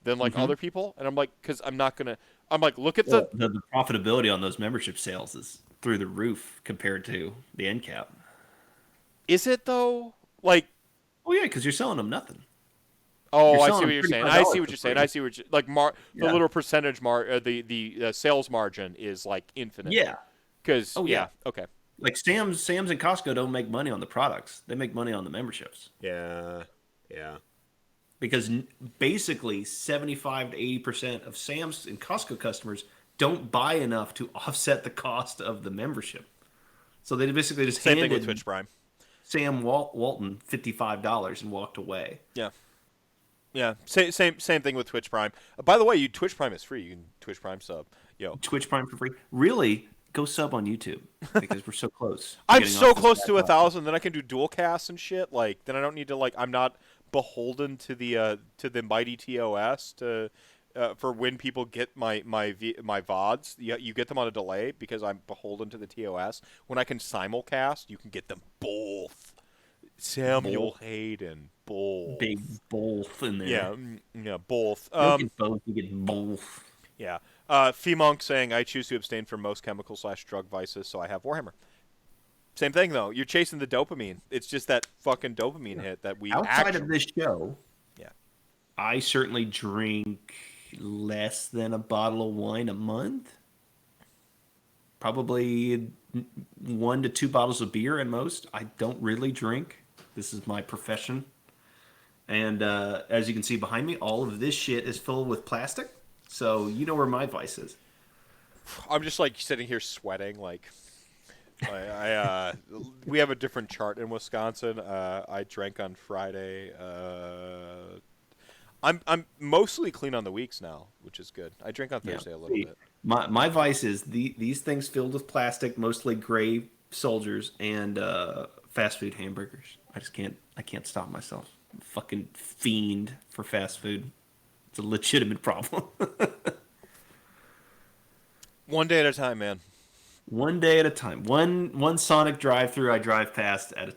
than like hmm other people, and I'm like because I'm not gonna. I'm like look at the. well, the profitability on those membership sales is through the roof compared to the end cap. Is it though? Like Oh yeah, because you're selling them nothing. oh, You're I see selling what them you're thirty saying. five I see dollars what for you're saying. free. I see what you, like the Yeah, little percentage the sales margin is like infinite. yeah. Cause Oh yeah. yeah, okay. Like Sam's and Costco don't make money on the products; they make money on the memberships. Yeah. Yeah. Because basically 75 to 80% of Sam's and Costco customers don't buy enough to offset the cost of the membership. So they basically just Same thing with handed Twitch Prime. Sam Walton $55 and walked away. Yeah, yeah. Same thing with Twitch Prime. By the way, you Twitch Prime is free. You can Twitch Prime sub. Yo, Twitch Prime for free. Really, go sub on YouTube because we're so close. To I'm getting so off this close bad to platform. 1,000. Then I can do dual casts and shit. Like then I don't need to like I'm not beholden to the mighty TOS to. For when people get my VODs, you get them on a delay because I'm beholden to the TOS. When I can simulcast, you can get them both. Samuel Both. Hayden, both. Big both in there. Yeah, yeah, both. You don't get both, you get both. Yeah. Femonk saying, I choose to abstain from most chemical/drug vices, so I have Warhammer. Same thing, though. You're chasing the dopamine. It's just that fucking dopamine hit that we Outside actually... of this show, Yeah. I certainly drink less than a bottle of wine a month. Probably 1 to 2 bottles of beer at most. I don't really drink. This is my profession. And as you can see behind me, all of this shit is filled with plastic. So you know where my vice is. I'm just, like, sitting here sweating, like... we have a different chart in Wisconsin. I drank on Friday. I'm mostly clean on the weeks now, which is good. I drink on Thursday a little See, bit. my vice is these things filled with plastic, mostly gray soldiers and fast food hamburgers. I can't stop myself. I'm a fucking fiend for fast food. It's a legitimate problem. One day at a time, man. One day at a time. One Sonic drive-through I drive past at a time.